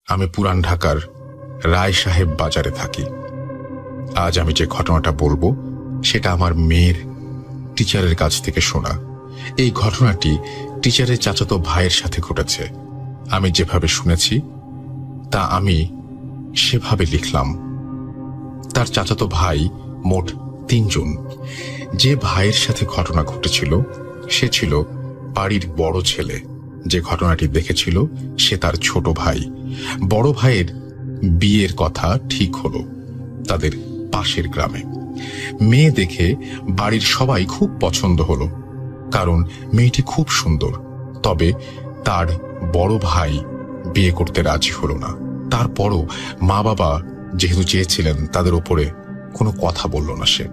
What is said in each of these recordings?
আমি পুরান ঢাকার রায় সাহেব বাজারে থাকি। আজ আমি যে ঘটনাটা বলবো সেটা আমার মেয়ের টিচারের কাছ থেকে শোনা। এই ঘটনাটি টিচারের চাচাতো ভাইয়ের সাথে ঘটেছে। আমি যেভাবে শুনেছি তা আমি সেভাবে লিখলাম। তার চাচাতো ভাই মোট 3 জন। যে ভাইয়ের সাথে ঘটনা ঘটেছিল সে ছিল বাড়ির বড় ছেলে। যে ঘটনাটি দেখেছিল সে তার ছোট ভাই। বড় ভাইয়ের বিয়ের কথা ঠিক হলো তাদের পাশের গ্রামে। মেয়ে দেখে বাড়ির সবাই খুব পছন্দ হলো, কারণ মেয়েটি খুব সুন্দর। তবে তার বড় ভাই বিয়ে করতে রাজি হলো না। তারপরও মা বাবা যেহেতু চেয়েছিলেন, তাদের উপরে কোনো কথা বলল না সে।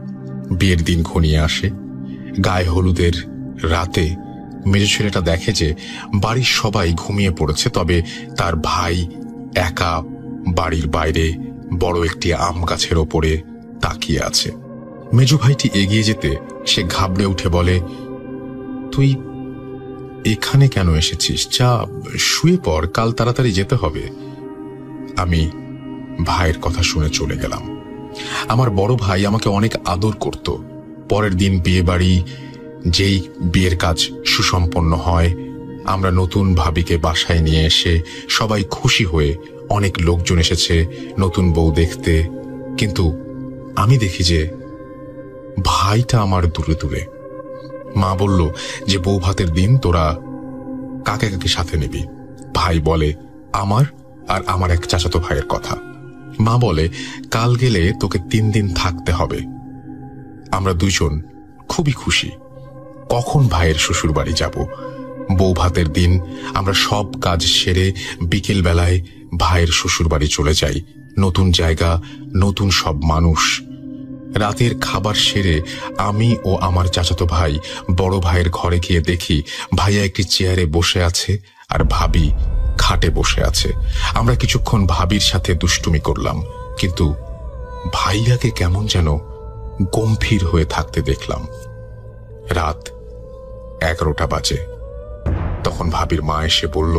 বিয়ের দিন ঘনিয়ে আসে। গায়ে হলুদের রাতে মেজ ছেলেটা দেখে যে বাড়ির সবাই ঘুমিয়ে পড়েছে, তবে তার ভাই একা বাড়ির বাইরে বড় একটি আম গাছের ওপরে তাকিয়ে আছে। মেজু ভাইটি এগিয়ে যেতে সে ঘাবড়ে উঠে বলে, তুই এখানে কেন এসেছিস? যা শুয়ে পড়, কাল তাড়াতাড়ি যেতে হবে। আমি ভাইয়ের কথা শুনে চলে গেলাম। আমার বড় ভাই আমাকে অনেক আদর করত। পরের দিন বিয়ে বাড়ি, যেই বিয়ের কাজ সুসম্পন্ন হয়, আমরা নতুন ভাবিকে বাসায় নিয়ে এসে সবাই খুশি হয়ে অনেক লোকজন এসেছে নতুন বউ দেখতে। কিন্তু আমি দেখি যে ভাইটা আমার দূরে দূরে। মা বলল যে বউ ভাতের দিন তোরা কাকে কাকে সাথে নিবি। ভাই বলে আমার আর আমার এক চাচাতো ভাইয়ের কথা। মা বলে কাল গেলে তোকে 3 দিন থাকতে হবে। আমরা 2 জন খুবই খুশি। কখন ভাইয়ের শ্বশুর বাড়ি যাব। বউ ভাতের দিন আমরা সব কাজ সেরে বিকেল বেলায় ভাইয়ের শ্বশুর বাড়ি চলে যাই। নতুন জায়গা, নতুন সব মানুষ। রাতের খাবার সেরে আমি ও আমার চাচাতো ভাই বড় ভাইয়ের ঘরে গিয়ে দেখি ভাইয়া একটি চেয়ারে বসে আছে আর ভাবি খাটে বসে আছে। আমরা কিছুক্ষণ ভাবির সাথে দুষ্টুমি করলাম, কিন্তু ভাইয়াকে কেমন যেন গম্ভীর হয়ে থাকতে দেখলাম। রাত 11টা বাজে। তখন ভাবির মা এসে বলল,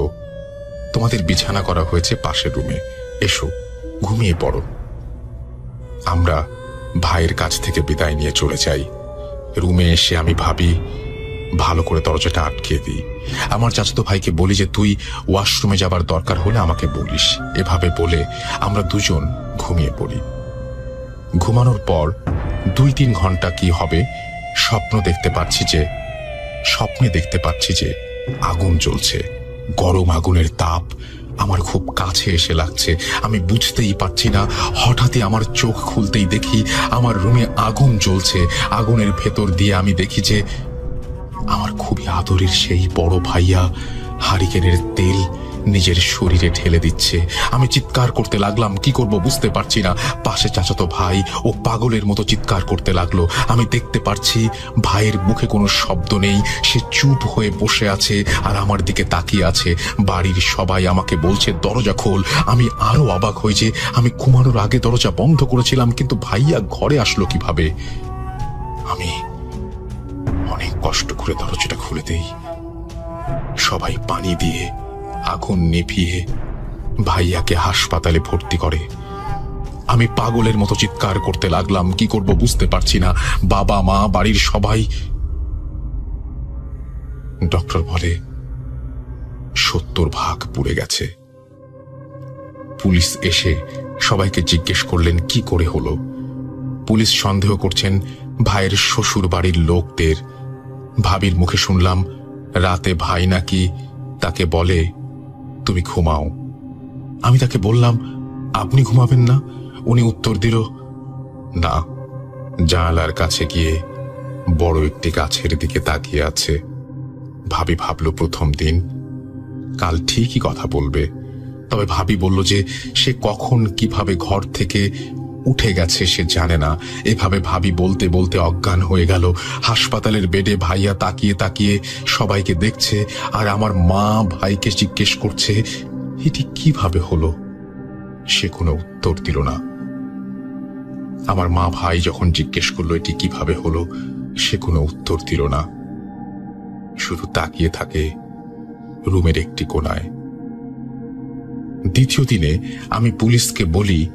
তোমাদের বিছানা করা হয়েছে পাশের রুমে, এসো ঘুমিয়ে পড়ো। আমরা ভাইয়ের কাছ থেকে বিদায় নিয়ে চলে যাই। রুমে এসে আমি ভাবি ভালো করে দরজাটা আটকে দিই। আমার চাচাতো ভাইকে বলি যে তুই ওয়াশরুমে যাবার দরকার হলে আমাকে বলিস। এভাবে বলে আমরা 2 জন ঘুমিয়ে পড়ি। ঘুমানোর পর 2-3 ঘন্টা কি হবে, স্বপ্নে দেখতে পাচ্ছি যে আগুন জ্বলছে। গরম আগুনের তাপ আমার খুব কাছে এসে লাগছে। আমি বুঝতেই পারছি না। হঠাৎই আমার চোখ খুলতেই দেখি আমার রুমে আগুন জ্বলছে। আগুনের ভেতর দিয়ে আমি দেখি যে আমার খুবই আদরের সেই বড় ভাইয়া হারিকেনের তেল নিজের শরীরে ঢেলে দিচ্ছে। আমি চিৎকার করতে লাগলাম, কি করব বুঝতে পারছি না। পাশে চাচাতো ভাই ও পাগলের মতো চিৎকার করতে লাগলো। আমি দেখতে পারছি ভাইয়ের মুখে কোনো শব্দ নেই, সে চুপ হয়ে বসে আছে আর আমার দিকে তাকিয়ে আছে। বাড়ির সবাই আমাকে বলছে দরজা খোল। আমি আরো অবাক হই যে আমি ঘুমানোর আগে দরজা বন্ধ করেছিলাম, কিন্তু ভাইয়া ঘরে আসলো কিভাবে। আমি অনেক কষ্ট করে দরজাটা খুলে দেই। সবাই পানি দিয়ে আগুন নিভিয়ে ভাইয়াকে হাসপাতালে ভর্তি করে। আমি পাগলের মতো চিৎকার করতে লাগলাম, কি করব বুঝতে পারছি না। বাবা মা বাড়ির সবাই। ডক্টর বলে 70% পুড়ে গেছে। পুলিশ এসে সবাইকে জিজ্ঞেস করলেন কি করে হলো। পুলিশ সন্দেহ করছেন ভাইয়ের শ্বশুর বাড়ির লোকদের। ভাবির মুখে শুনলাম রাতে ভাই নাকি তাকে বলে তুমি ঘুমাও। আমি তাকে বললাম আপনি ঘুমাবেন না? উনি উত্তর দিল না। জানালার কাছে গিয়ে বড় একটি গাছের দিকে তাকিয়ে আছে। ভাবি ভাবল প্রথম দিন, কাল ঠিকই কথা বলবে। তবে ভাবি বলল যে সে কখন কিভাবে ঘর থেকে উঠে গেছে সে জানে না। এভাবে ভাবি বলতে বলতে অজ্ঞান হয়ে গেল। হাসপাতালের বেডে ভাইয়া তাকিয়ে তাকিয়ে সবাইকে দেখছে, আর আমার মা ভাইকে জিজ্ঞেস করছে এটি কিভাবে হলো। সে কোনো উত্তর দিল না। আমার মা ভাই যখন জিজ্ঞেস করলো এটি কিভাবে হলো, সে কোনো উত্তর দিল না, শুধু তাকিয়ে থাকে রুমের একটি কোণায়। দ্বিতীয় দিনে আমি পুলিশকে বলি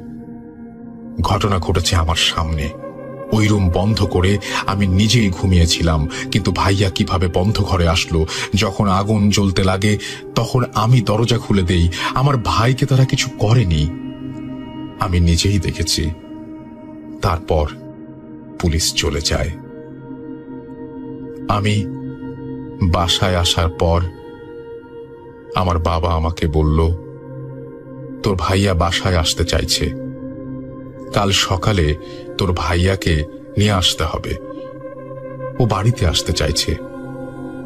ঘটনা ঘটেছে আমার সামনে। ওই রুম বন্ধ করে আমি নিজেই ঘুমিয়েছিলাম, কিন্তু ভাইয়া কিভাবে বন্ধ ঘরে আসলো? যখন আগুন জ্বলতে লাগে তখন আমি দরজা খুলে দেই। আমার ভাইকে তারা কিছু করেনি, আমি নিজেই দেখেছি। তারপর পুলিশ চলে যায়। আমি বাসায় আসার পর আমার বাবা আমাকে বলল, তোর ভাইয়া বাসায় আসতে চাইছে, কাল সকালে তোর ভাইয়াকে নিয়ে আসতে হবে। ও বাড়িতে আসতে চাইছে,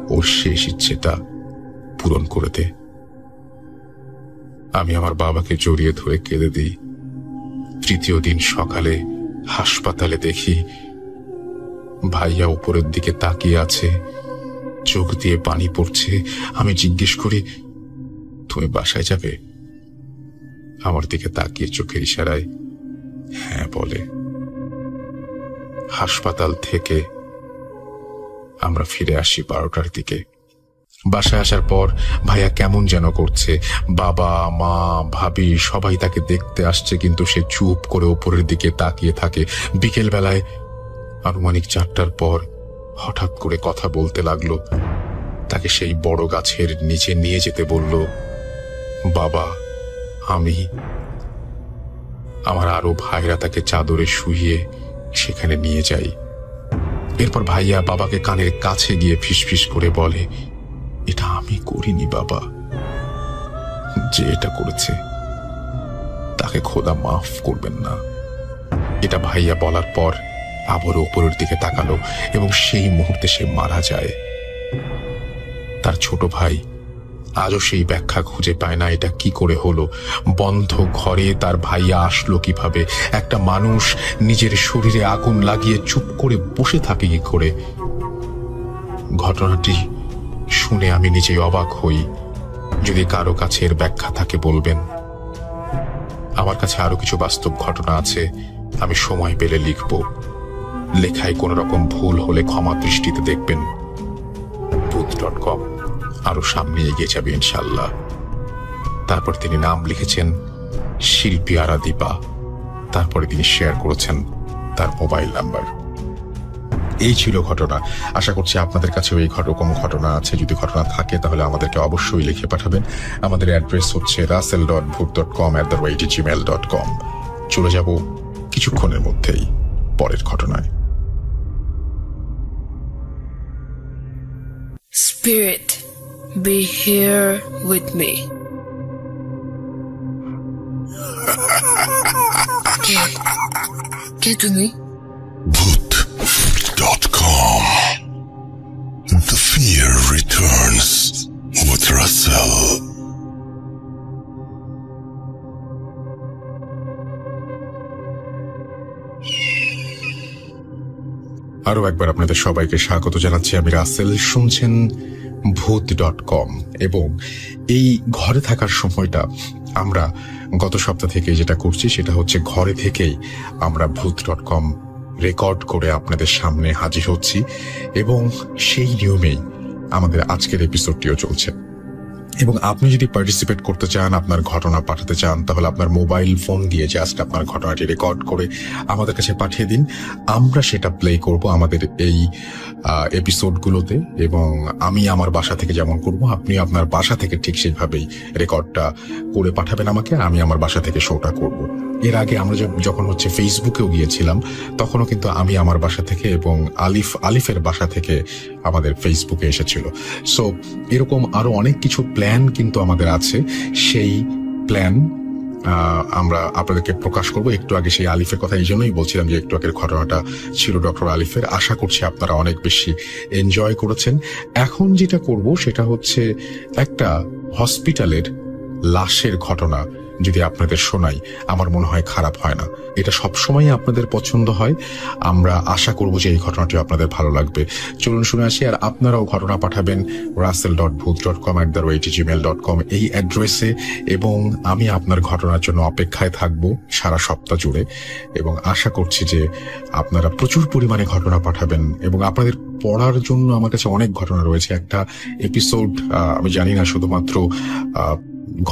ওর শেষ ইচ্ছেটা পূরণ করে দে। আমি আমার বাবাকে জড়িয়ে ধরে কেঁদে দিই। তৃতীয় দিন সকালে হাসপাতালে দেখি ভাইয়া উপরের দিকে তাকিয়ে আছে, চোখ দিয়ে পানি পড়ছে। আমি জিজ্ঞেস করি, তুমি বাসায় যাবে? আমার দিকে তাকিয়ে চোখের ইশারায় হ্যাঁ বলে। হাসপাতাল থেকে আমরা ফিরে আসি 12টার দিকে। বাসায় আসার পর ভাইয়া কেমন যেন করছে। বাবা, মা, ভাবি সবাই তাকে দেখতে আসছে, কিন্তু সে চুপ করে উপরের দিকে তাকিয়ে থাকে। বিকেল বেলায় আনুমানিক 4টার পর হঠাৎ করে কথা বলতে লাগলো। তাকে সেই বড় গাছের নিচে নিয়ে যেতে বলল। বাবা, আমি, আমার আরো ভাইরা তাকে চাদরে শুইয়ে সেখানে নিয়ে যাই। এরপর ভাইয়া বাবাকে কানের কাছে গিয়ে ফিসফিস করে বলে, এটা আমি করিনি বাবা, যে এটা করেছে তাকে খোদা মাফ করবেন না। এটা ভাইয়া বলার পর আবার উপরের দিকে তাকালো এবং সেই মুহূর্তে সে মারা যায়। তার ছোট ভাই আজও সেই ব্যাখ্যা খুঁজে পায় না, এটা কি করে হলো। বন্ধ ঘরে তার ভাইয়া আসলো কিভাবে? একটা মানুষ নিজের শরীরে আগুন লাগিয়ে চুপ করে বসে থাকে কি করে? ঘটনাটি শুনে আমি নিজেই অবাক হই। যদি কারো কাছে এর ব্যাখ্যা থাকে বলবেন। আমার কাছে আরো কিছু বাস্তব ঘটনা আছে, আমি সময় পেলে লিখব। লেখায় কোন রকম ভুল হলে ক্ষমা দৃষ্টিতে দেখবেন। ভূত.com আরো সামনে এগিয়ে যাবে ইনশাল্লাহ। তারপর তিনি নাম লিখেছেন শিল্পী আরাদীপা। তারপরে তিনি শেয়ার করেছেন তার মোবাইল নাম্বার। এই ছিল ঘটনা। আশা করছি আপনাদের কাছেও এই রকম ঘটনা আছে। যদি ঘটনা থাকে তাহলে আমাদেরকে অবশ্যই লিখে পাঠাবেন। আমাদের অ্যাড্রেস হচ্ছে russell.bhoot.com@gmail.com। চলে যাব কিছুক্ষণের মধ্যেই পরের ঘটনায়। Spirit, be here with me. কে তুমি? Bhoot.com. The fear returns with Russell. আরো একবার আপনাদের সবাইকে স্বাগত জানাচ্ছি। আমি রাসেল, শুনছেন ভূত.com। এবং এই ঘরে থাকার সময়টা আমরা গত সপ্তাহ থেকে যেটা করছি সেটা হচ্ছে ঘরে থেকেই আমরা ভূত.com রেকর্ড করে আপনাদের সামনে হাজির হচ্ছি, এবং সেই নিয়মেই আমাদের আজকের এপিসোডটিও চলছে। এবং আপনি যদি পার্টিসিপেট করতে চান, আপনার ঘটনা পাঠাতে চান, তাহলে আপনার মোবাইল ফোন দিয়ে জাস্ট আপনার ঘটনাটি রেকর্ড করে আমাদের কাছে পাঠিয়ে দিন। আমরা সেটা প্লে করব আমাদের এই এপিসোডগুলোতে, এবং আমি আমার বাসা থেকে যেমন করব, আপনি আপনার বাসা থেকে ঠিক সেইভাবেই রেকর্ডটা করে পাঠাবেন আমাকে। আমি আমার বাসা থেকে শোটা করব। এর আগে আমরা যখন হচ্ছে ফেসবুকেও গিয়েছিলাম, তখনও কিন্তু আমি আমার বাসা থেকে এবং আলিফের বাসা থেকে আমাদের ফেসবুকে এসেছিল। সো এরকম আরো অনেক কিছু প্ল্যান কিন্তু আমাদের আছে। সেই প্ল্যান আমরা আপনাদেরকে প্রকাশ করব। একটু আগে সেই আলিফের কথা এই জন্যই বলছিলাম যে একটু আগের ঘটনাটা ছিল ডক্টর আলিফের। আশা করছি আপনারা অনেক বেশি এনজয় করেছেন। এখন যেটা করব সেটা হচ্ছে একটা হসপিটালের লাশের ঘটনা যদি আপনাদের শোনাই, আমার মনে হয় খারাপ হয় না। এটা সবসময় আপনাদের পছন্দ হয়। আমরা আশা করব যে এই ঘটনাটি আপনাদের ভালো লাগবে। চলুন শুনে আসি। আর আপনারাও ঘটনা পাঠাবেন russell.bhoot.com@gmail.com এই অ্যাড্রেসে, এবং আমি আপনার ঘটনার জন্য অপেক্ষায় থাকব সারা সপ্তাহ জুড়ে। এবং আশা করছি যে আপনারা প্রচুর পরিমাণে ঘটনা পাঠাবেন, এবং আপনাদের পড়ার জন্য আমার কাছে অনেক ঘটনা রয়েছে। একটা এপিসোড আমি জানি না শুধুমাত্র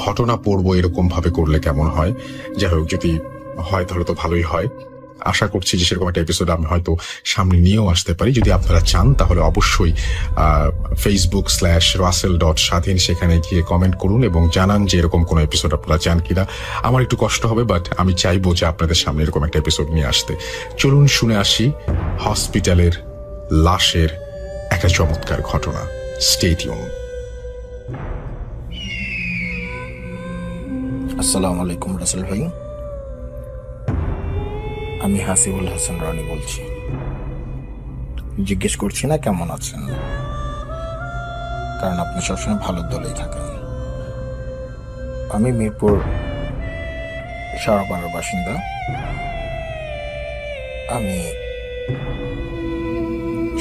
ঘটনা পড়বো এরকম ভাবে করলে কেমন হয়। যাই হোক, যদি হয় তাহলে তো ভালোই হয়। আশা করছি যে সেরকম একটা এপিসোড আমি হয়তো সামনে নিয়েও আসতে পারি। যদি আপনারা চান তাহলে অবশ্যই facebook/russell.স্বাধীন সেখানে গিয়ে কমেন্ট করুন এবং জানান যে এরকম কোনো এপিসোড আপনারা চান কিনা। আমার একটু কষ্ট হবে, বাট আমি চাইবো যে আপনাদের সামনে এরকম একটা এপিসোড নিয়ে আসতে। চলুন শুনে আসি হসপিটালের লাশের একটা চমৎকার ঘটনা। Stay tune. আসসালামু আলাইকুম রাসেল ভাই, আমি হাসিবুল হাসান রনি বলছি। জিজ্ঞেস করছি না কেমন আছেন, কারণ আপনি সবসময় ভালো দলেই থাকেন। আমি মিরপুর সারাপাড়ার বাসিন্দা। আমি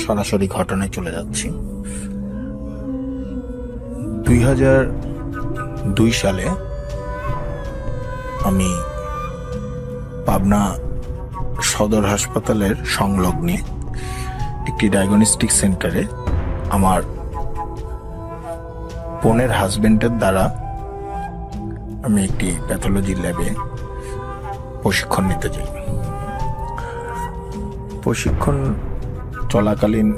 সরাসরি ঘটনায় চলে যাচ্ছি। 2002 সালে আমি পাবনা সদর হাসপাতালের সংলগ্নে একটি ডায়াগনস্টিক সেন্টারে আমার বোনের হাজবেন্ডের দ্বারা আমি একটি প্যাথোলজি ল্যাবে প্রশিক্ষণ নিতে যাই। প্রশিক্ষণ চলাকালীন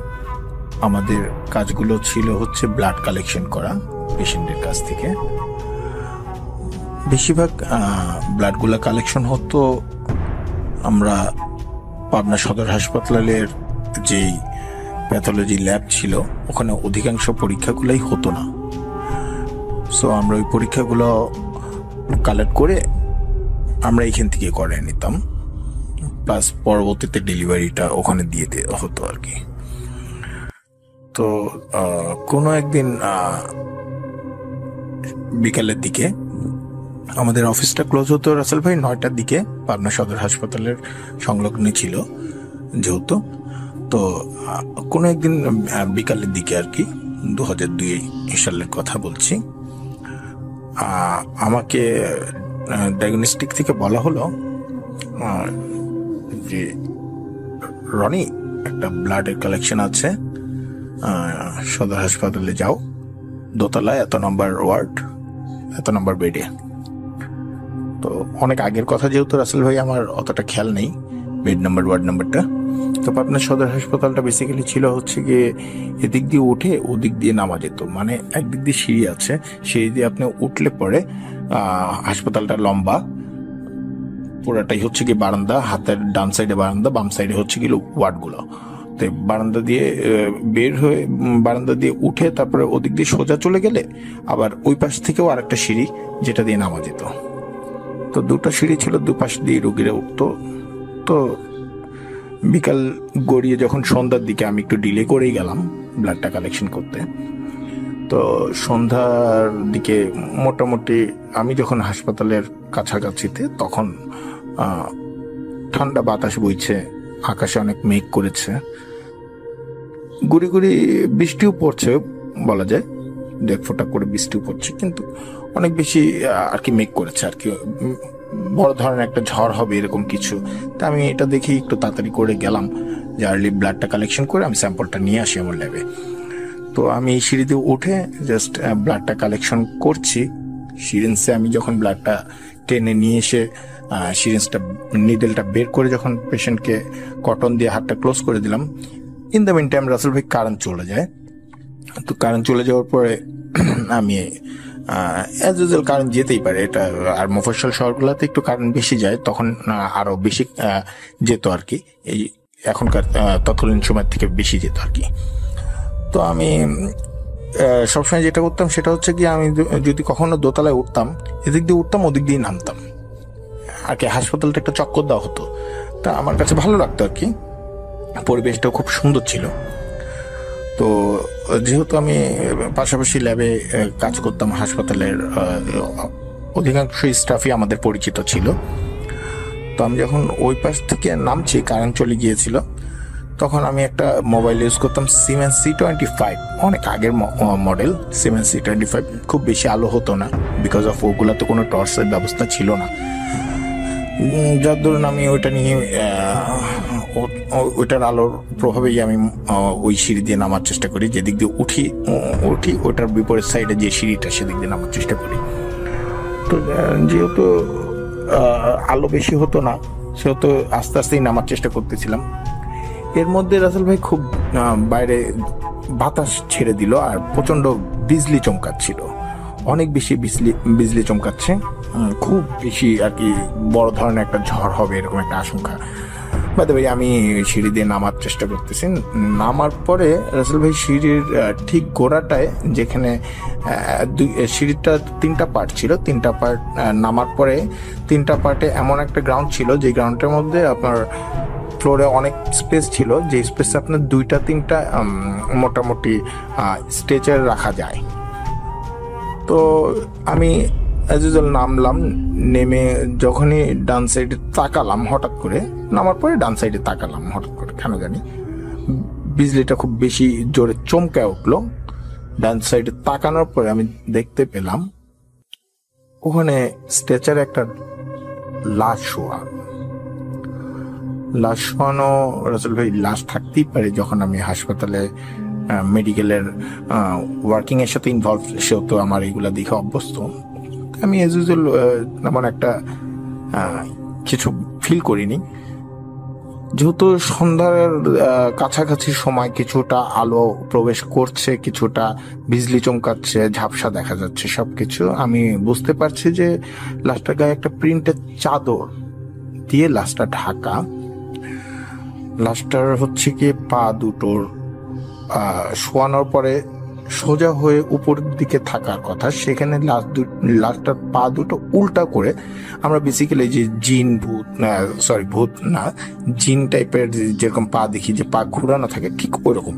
আমাদের কাজগুলো ছিল হচ্ছে ব্লাড কালেকশন করা পেশেন্টের কাছ থেকে। বেশিরভাগ ব্লাডগুলো কালেকশন হতো আমরা পাবনা সদর হাসপাতালের যেই প্যাথোলজি ল্যাব ছিল ওখানে অধিকাংশ পরীক্ষাগুলোই হতো না। সো আমরা ওই পরীক্ষাগুলো কালেক্ট করে আমরা এখান থেকে করে নিতাম, প্লাস পরবর্তীতে ডেলিভারিটা ওখানে দিয়ে হতো আর কি। তো কোনো একদিন বিকালের দিকে আমাদের অফিসটা ক্লোজ হতো রাসেল ভাই 9টার দিকে, পাবনা সদর হাসপাতালের সংলগ্নে ছিল যেহেতু। তো কোনো একদিন বিকালের দিকে আর কি 2002 সালের কথা বলছি, আমাকে ডায়াগনস্টিক থেকে বলা হলো যে রনি, একটা ব্লাডের কালেকশন আছে, সদর হাসপাতালে যাও, দোতলায় এত নম্বর ওয়ার্ড, এত নম্বর বেডে। তো অনেক আগের কথা যেহেতু রাসেল ভাই আমার অতটা খেয়াল নেই বেড নাম্বার ওয়ার্ড নাম্বারটা। তো আপনার সদর হাসপাতালটা বেসিক্যালি ছিল হচ্ছে গিয়ে এদিক দিয়ে উঠে ওদিক দিয়ে নামা যেত, মানে একদিক দিয়ে সিঁড়ি আছে, সিঁড়ি দিয়ে আপনি উঠলে পরে হাসপাতালটা লম্বা, পুরাটাই হচ্ছে কি বারান্দা, হাতের ডান সাইডে বারান্দা, বাম সাইডে হচ্ছে কি ওয়ার্ডগুলো। তো বারান্দা দিয়ে বের হয়ে বারান্দা দিয়ে উঠে তারপরে ওদিক দিয়ে সোজা চলে গেলে আবার ওই পাশ থেকেও আরেকটা সিঁড়ি যেটা দিয়ে নামা যেত। তো দুটো সিঁড়ি ছিল, দুপাশ দিয়ে রোগীরা উঠতো। তো বিকাল গড়িয়ে যখন সন্ধ্যার দিকে আমি একটু ডিলে করেই গেলাম ব্লাডটা কালেকশন করতে। তো সন্ধ্যার দিকে মোটামুটি আমি যখন হাসপাতালের কাছাকাছিতে, তখন ঠান্ডা বাতাস বইছে, আকাশে অনেক মেঘ করেছে, গুড়ি গুড়ি বৃষ্টিও পড়ছে বলা যায়, 1 ফোঁটা করে বৃষ্টিও পড়ছে, কিন্তু অনেক বেশি আর কি মেঘ করেছে আর কি, বড় ধরনের একটা ঝড় হবে এরকম কিছু। তা আমি এটা দেখে একটু তাড়াতাড়ি করে গেলাম যে আর্লি ব্লাডটা কালেকশন করে আমি স্যাম্পলটা নিয়ে আসি আমার ল্যাবে। তো আমি সিঁড়িতে উঠে জাস্ট ব্লাডটা কালেকশন করছি। সিরিঞ্জে আমি যখন ব্লাডটা টেনে নিয়ে এসে সিরিঞ্জটা নিডেলটা বের করে যখন পেশেন্টকে কটন দিয়ে হাতটা ক্লোজ করে দিলাম, in the meantime Russell ভাই কারেন্ট চলে যায়। তো কারেন্ট চলে যাওয়ার পরে আমি অ্যাজ ইউজুয়াল কারেন্ট যেতেই পারে, এটা আর মফস্বল শহরগুলোতে একটু কারেন্ট বেশি যায়, তখন আরো বেশি যেত আর কি, এই এখনকার তৎকালীন সময় থেকে বেশি যেত আর কি। তো আমি সবসময় যেটা করতাম সেটা হচ্ছে কি, আমি যদি কখনো দোতলায় উঠতাম, এদিক দিয়ে উঠতাম ওদিক দিয়ে নামতাম আর কি। হাসপাতালটা একটা চক্কর দেওয়া হতো, তা আমার কাছে ভালো লাগতো আর কি, পরিবেশটাও খুব সুন্দর ছিল। তো যেহেতু আমি পাশাপাশি ল্যাবে কাজ করতাম, হাসপাতালের অধিকাংশ স্টাফই আমাদের পরিচিত ছিল। তো আমি যখন ওই পাশ থেকে নামছি, কারেন্ট চলে গিয়েছিল, তখন আমি একটা মোবাইল ইউজ করতাম, সিমেন্স C25, অনেক আগের মডেল সিমেন্স C25। খুব বেশি আলো হতো না, বিকজ অফ ওগুলাতে কোনো টর্চের ব্যবস্থা ছিল না, যার ধরুন আমি ওইটা নিয়ে ওইটার আলোর প্রভাবেই আমি ওই সিঁড়ি দিয়ে নামার চেষ্টা করি, যেদিক দিয়ে উঠি ওইটার বিপরীত সাইডে যে সিঁড়িটা সেদিক দিয়ে নামার চেষ্টা করি। তো যেহেতু আলো বেশি হতো না, সেহেতু আস্তে আস্তেই নামার চেষ্টা করতেছিলাম। এর মধ্যে রাসেল ভাই খুব বাইরে বাতাস ছেড়ে দিল আর প্রচন্ড বিজলি চমকাচ্ছিল, অনেক বেশি বিজলি চমকাচ্ছে, খুব বেশি আর কি বড় ধরনের একটা ঝড় হবে এরকম একটা আশঙ্কা। বাদে ভাই আমি সিঁড়ি দিয়ে নামার চেষ্টা করতেছি। নামার পরে রাসেল ভাই সিঁড়ির ঠিক গোড়াটায়, যেখানে সিঁড়িটা 3টা পার্ট ছিল, 3টা পার্ট নামার পরে 3টা পার্টে এমন একটা গ্রাউন্ড ছিল যে গ্রাউন্ডের মধ্যে আপনার ফ্লোরে অনেক স্পেস ছিল, যে স্পেসে আপনার 2-3টা মোটামুটি স্ট্রেচার রাখা যায়। তো আমি অ্যাজ ইউজুয়াল নামলাম, নেমে যখনই ডান সাইডে তাকালাম, হঠাৎ করে নামার পরে ডান সাইডে তাকালাম, হঠাৎ করে কেন জানি বিজলিটা খুব বেশি জোরে চমকে উঠলো। ডান সাইডে তাকানোর পরে আমি দেখতে পেলাম ওখানে স্ট্রেচারে একটা লাশ শোয়ানো। রাসেল ভাই লাশ থাকতেই পারে, যখন আমি হাসপাতালে মেডিকেলের ওয়ার্কিং এর সাথে ইনভলভ, সেহেতু আমার এগুলা দেখে অভ্যস্ত। আমি এজ ইউজুয়াল তেমন একটা কিছু ফিল করিনি। যেহেতু সন্ধ্যার কাছাকাছি সময়, কিছুটা আলো প্রবেশ করছে, কিছুটা বিজলি চমকাচ্ছে, ঝাপসা দেখা যাচ্ছে সবকিছু, আমি বুঝতে পারছি যে লাশটার গায়ে একটা প্রিন্টের চাদর দিয়ে লাশটা ঢাকা। লাশটার হচ্ছে কি পা দুটোর শোয়ানোর পরে সোজা হয়ে উপরের দিকে থাকার কথা, সেখানে লাশটার পা দুটো উল্টা করে, আমরা বেসিক্যালি যে ভূত না জিন টাইপের যেরকম পা দেখি, যে পা ঘুরানো থাকে, ঠিক ওইরকম।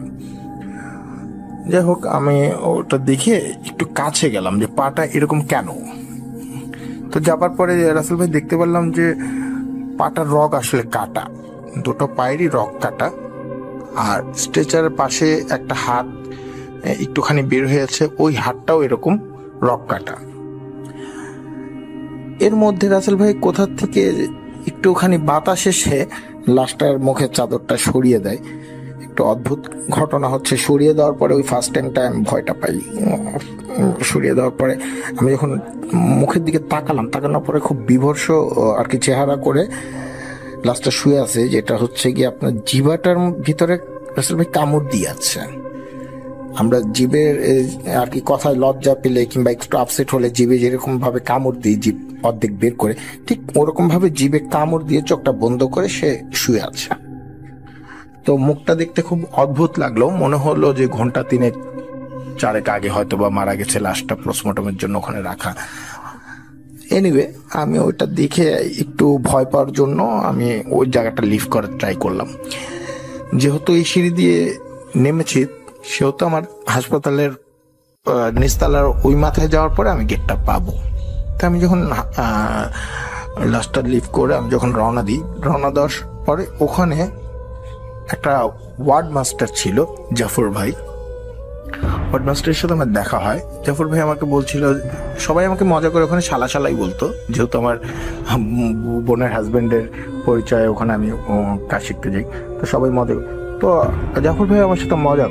যাই হোক, আমি ওটা দেখে একটু কাছে গেলাম যে পাটা এরকম কেন। তো যাবার পরে রাসেল ভাই দেখতে পারলাম যে পাটার রগ আসলে কাটা, দুটো পায়েরই রগ কাটা, আর স্ট্রেচারের পাশে একটা হাত একটুখানি বের হয়েছে, ওই হাতটাও এরকম রগ কাটা। এর মধ্যে রাসেল ভাই কোথা থেকে একটুখানি বাতাস এসে লাশটার মুখের চাদরটা সরিয়ে দেয়। একটু অদ্ভুত ঘটনা হচ্ছে, সরিয়ে দেওয়ার পরে ওই ফার্স্ট টাইমটা আমি ভয়টা পাই। সরিয়ে দেওয়ার পরে আমি যখন মুখের দিকে তাকানোর পরে খুব বিভৎস আর কি চেহারা করে লাশটা শুয়ে আছে, যেটা হচ্ছে কি আপনার জিভাটার ভিতরে রাসেল ভাই কামড় দিয়ে আছে। আমরা জিভের আর কি কথায় লজ্জা পেলে কিংবা একটু আপসেট হলে জিভে যেরকম ভাবে কামড় দিই, জিভ অর্ধেক বের করে, ঠিক ওরকম ভাবে জিভে কামড় দিয়ে চোখটা বন্ধ করে সে শুয়ে আছে। তো মুখটা দেখতে খুব অদ্ভুত লাগলো, মনে হলো যে ঘন্টা 3-4 আগে হয়তো বা মারা গেছে, লাশটা পোস্টমর্টমের জন্য ওখানে রাখা। এনিওয়ে, আমি ওইটা দেখে একটু ভয় পাওয়ার জন্য আমি ওই জায়গাটা লিভ করার ট্রাই করলাম। যেহেতু এই সিঁড়ি দিয়ে নেমেছি, সেহেতু আমার হাসপাতালের নিচতলার ওই মাথায় যাওয়ার পরে আমি গেটটা পাবো। তো আমি যখন লাস্টটা লিভ করে আমি যখন রওনা দেওয়ার পরে ওখানে একটা ওয়ার্ড মাস্টার ছিল, জাফর ভাই। ওয়ার্ড মাস্টারের সাথে আমার দেখা হয়। জাফর ভাই আমাকে বলছিল, সবাই আমাকে মজা করে ওখানে শালাই বলতো, যেহেতু আমার বোনের হাজবেন্ডের পরিচয়, ওখানে আমি কাজ শিখতে যাই, তো সবাই মজা। তো জাফর ভাই আমার সাথে মজা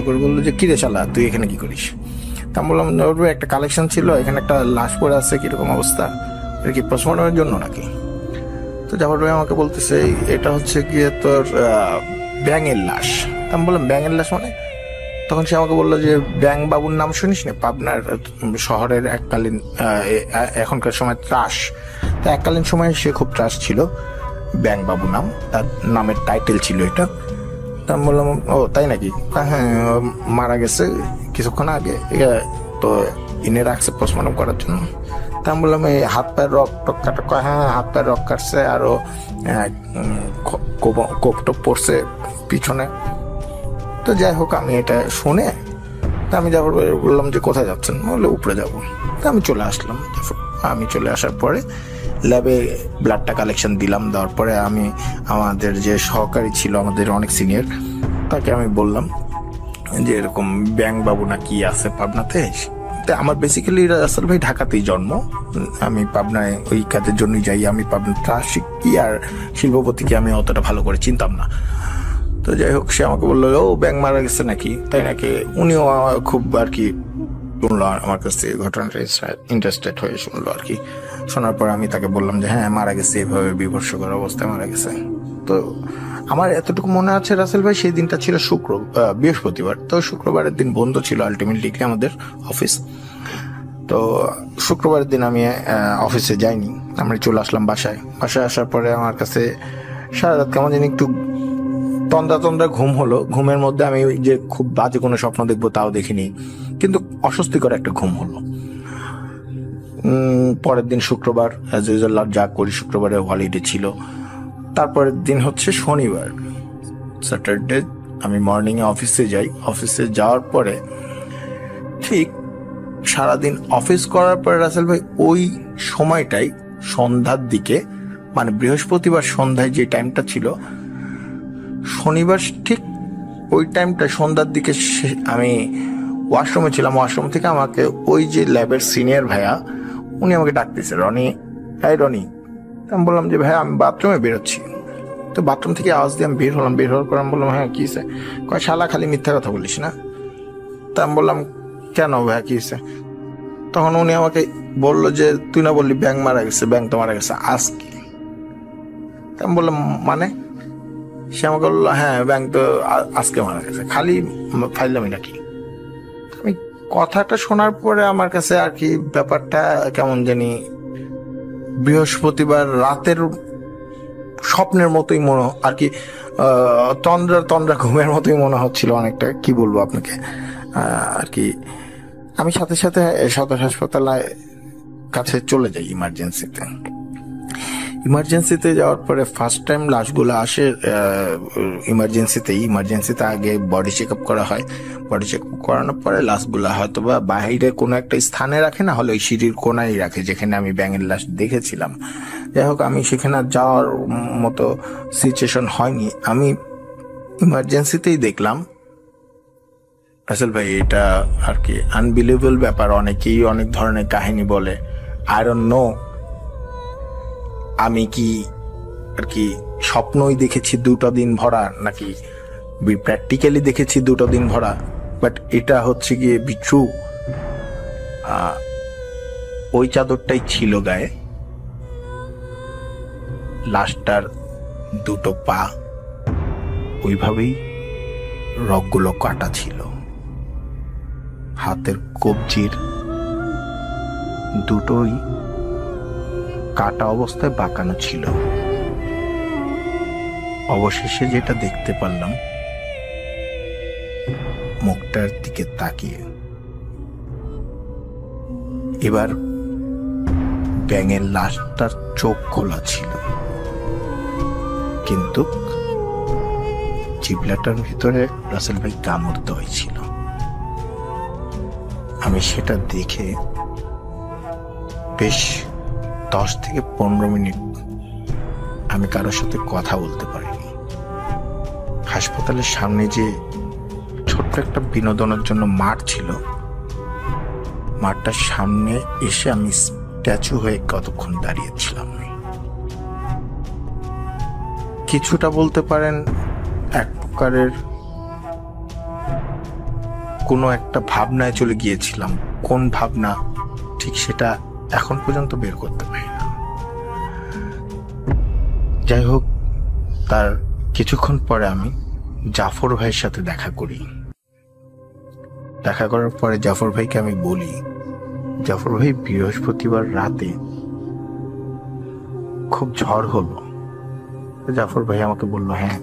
করে বললো যে কিরে শালা, তুই এখানে কি করিস? তা আমি বললাম, জাফর ভাই একটা কালেকশন ছিল, এখানে একটা লাশ পড়ে আছে, কিরকম অবস্থা, এটা কি পোস্টমর্টমের জন্য নাকি? তো জাফর ভাই আমাকে বলতেছে, এটা হচ্ছে গিয়ে তোর ব্যাঙের লাশ। আমি বললাম, ব্যাঙের লাশ মানে? তখন সে আমাকে বললো যে ব্যাং বাবুর নাম শুনিস না, পাবনার শহরের এককালীন, এখনকার সময় ত্রাস, তো এককালীন সময় সে খুব ত্রাস ছিল, ব্যাং বাবু নাম, তার নামের টাইটেল ছিল এটা। তা আমি বললাম, ও তাই নাকি? হ্যাঁ, মারা গেছে কিছুক্ষণ আগে, তো ইনে রাখছে পোস্টমর্টম করার জন্য। তা আমি বললাম, এই হাত পায়ের রক টক কাটা? হ্যাঁ, হাত পায়ের রক কাটছে, আরো কোপ টোপ পড়ছে পিছনে। তো যাই হোক, আমি এটা শুনে তা আমি যাবার বললাম যে কোথায় যাচ্ছেন? বললে উপরে যাবো। তা আমি চলে আসলাম। আমি চলে আসার পরে ল্যাবে ব্লাডটা কালেকশন দিলাম। দেওয়ার পরে আমি আমাদের যে সহকারী ছিল, আমাদের অনেক সিনিয়র, তাকে আমি বললাম যে এরকম ব্যাং বাবু না কি আছে পাবনাতে। আমার বেসিক্যালি রাসেল ভাই ঢাকাতেই জন্ম, আমি পাবনায় ওই কাজের জন্যই যাই। আমি পাবনা ত্রাসিক কি আর শিল্পপতিকে আমি অতটা ভালো করে চিনতাম না। তো যাই হোক, সে আমাকে বললো, ও ব্যাং মারা গেছে নাকি, তাই নাকি? উনিও খুব আর কি শুনলো আমার কাছ থেকে ঘটনাটা, ইন্টারেস্টেড হয়ে শুনলো আর কি। শোনার পর আমি তাকে বললাম যে হ্যাঁ মারা গেছে, এভাবে বিভৎসকর অবস্থায় মারা গেছে। তো আমার এতটুকু মনে আছে রাসেল ভাই, সেই দিনটা ছিল বৃহস্পতিবার। তো শুক্রবারের দিন বন্ধ ছিল আলটিমেটলি আমাদের অফিস। তো শুক্রবারের দিন আমি অফিসে যাইনি, আমরা চলে আসলাম বাসায়। আসার পরে আমার কাছে সারা রাত কেমন জানি একটু তন্দ্রা ঘুম হলো। ঘুমের মধ্যে আমি যে খুব বাজে কোনো স্বপ্ন দেখবো তাও দেখিনি, কিন্তু অস্বস্তিকর একটা ঘুম হলো। পরের দিন শুক্রবার, অ্যাজ ইউজুয়াল যা করি, শুক্রবারে হলিডে ছিল। তারপরের দিন হচ্ছে শনিবার, স্যাটারডে। আমি মর্নিংয়ে অফিসে যাই। অফিসে যাওয়ার পরে ঠিক সারাদিন অফিস করার পরে রাসেল ভাই ওই সময়টাই সন্ধ্যার দিকে, মানে বৃহস্পতিবার সন্ধ্যায় যে টাইমটা ছিল, শনিবার ঠিক ওই টাইমটা সন্ধ্যার দিকে আমি ওয়াশরুমে ছিলাম। ওয়াশরুম থেকে আমাকে ওই যে ল্যাবের সিনিয়র ভাইয়া, উনি আমাকে ডাকতেছে, রনি, হ্যাঁ রনি। আমি বললাম যে ভাইয়া আমি বাথরুমে বেরোচ্ছি। তো বাথরুম থেকে আওয়াজ দিয়ে আমি বের হলাম। বের হওয়ার পর আমি বললাম হ্যাঁ কী হয়েছে? কয় শালা খালি মিথ্যা কথা বলিস না। তা আমি বললাম কেন ভাইয়া কী হয়েছে? তখন উনি আমাকে বললো যে তুই না বললি ব্যাং মারা গেছে, ব্যাং তো মারা গেছে আজকে। তা আমি বললাম মানে? সে আমাকে বললো হ্যাঁ ব্যাং তো আজকে মারা গেছে, খালি ফাইলামি নাকি। আমি কথাটা শোনার পরে আমার কাছে আর কি ব্যাপারটা কেমন জানি বৃহস্পতিবার রাতের স্বপ্নের মতোই মনে আর কি, তন্দ্রা ঘুমের মতোই মনে হচ্ছিল অনেকটা। কি বলবো আপনাকে আর কি। আমি সাথে সাথে সদর হাসপাতালের কাছে চলে যাই ইমার্জেন্সিতে যাওয়ার পরে ফার্স্ট টাইম লাশগুলো আসে ইমার্জেন্সিতে আগে বডি চেক আপ করা হয়। বডি চেক আপ করানোর পরে লাশগুলো হয়তো বা বাহিরে কোনো একটা স্থানে রাখে, না হলে ওই সিঁড়ির কোনায় রাখে যেখানে আমি ব্যাঙের লাশ দেখেছিলাম। যাই হোক, আমি সেখানে যাওয়ার মতো সিচুয়েশন হয়নি। আমি ইমার্জেন্সিতেই দেখলাম রাসেল ভাই, এটা আর কি আনবিলিভেবল ব্যাপার। অনেকেই অনেক ধরনের কাহিনী বলে। আই ডোন্ট নো আমি কি আর কি স্বপ্নই দেখেছি 2টা দিন ভরা, নাকি প্র্যাকটিক্যালি দেখেছি 2টা দিন ভরা, বাট এটা হচ্ছে গিয়ে বি ট্রু। ওই চাদরটাই ছিল গায়ে, লাশটার 2টো পা ওইভাবেই রগগুলো কাটা ছিল, হাতের কবজির 2টোই কাটা অবস্থায় বাঁকানো ছিল। অবশেষে যেটা দেখতে পারলাম, মুখটার দিকে তাকিয়ে, এবার ব্যাঙের লাশটার চোখ খোলা ছিল, কিন্তু জিবলাটার ভিতরে রাসেল ভাই কামড় দেওয়াই ছিল। আমি সেটা দেখে বেশ 10 থেকে 15 মিনিট আমি কারোর সাথে কথা বলতে পারিনি। হাসপাতালের সামনে যে ছোট্ট একটা বিনোদনের জন্য মাঠ ছিল, মাঠটার সামনে এসে আমি স্ট্যাচু হয়ে কতক্ষণ দাঁড়িয়েছিলাম। কিছুটা বলতে পারেন এক প্রকারের কোনো একটা ভাবনায় চলে গিয়েছিলাম। কোন ভাবনা ঠিক সেটা এখন পর্যন্ত বের করতে পারি না। যাই হোক, তার কিছুক্ষণ পরে আমি জাফর ভাইয়ের সাথে দেখা করি। দেখা করার পরে জাফর ভাইকে আমি বলি, জাফর ভাই বৃহস্পতিবার রাতে খুব ঝড় হলো। জাফর ভাই আমাকে বলল হ্যাঁ।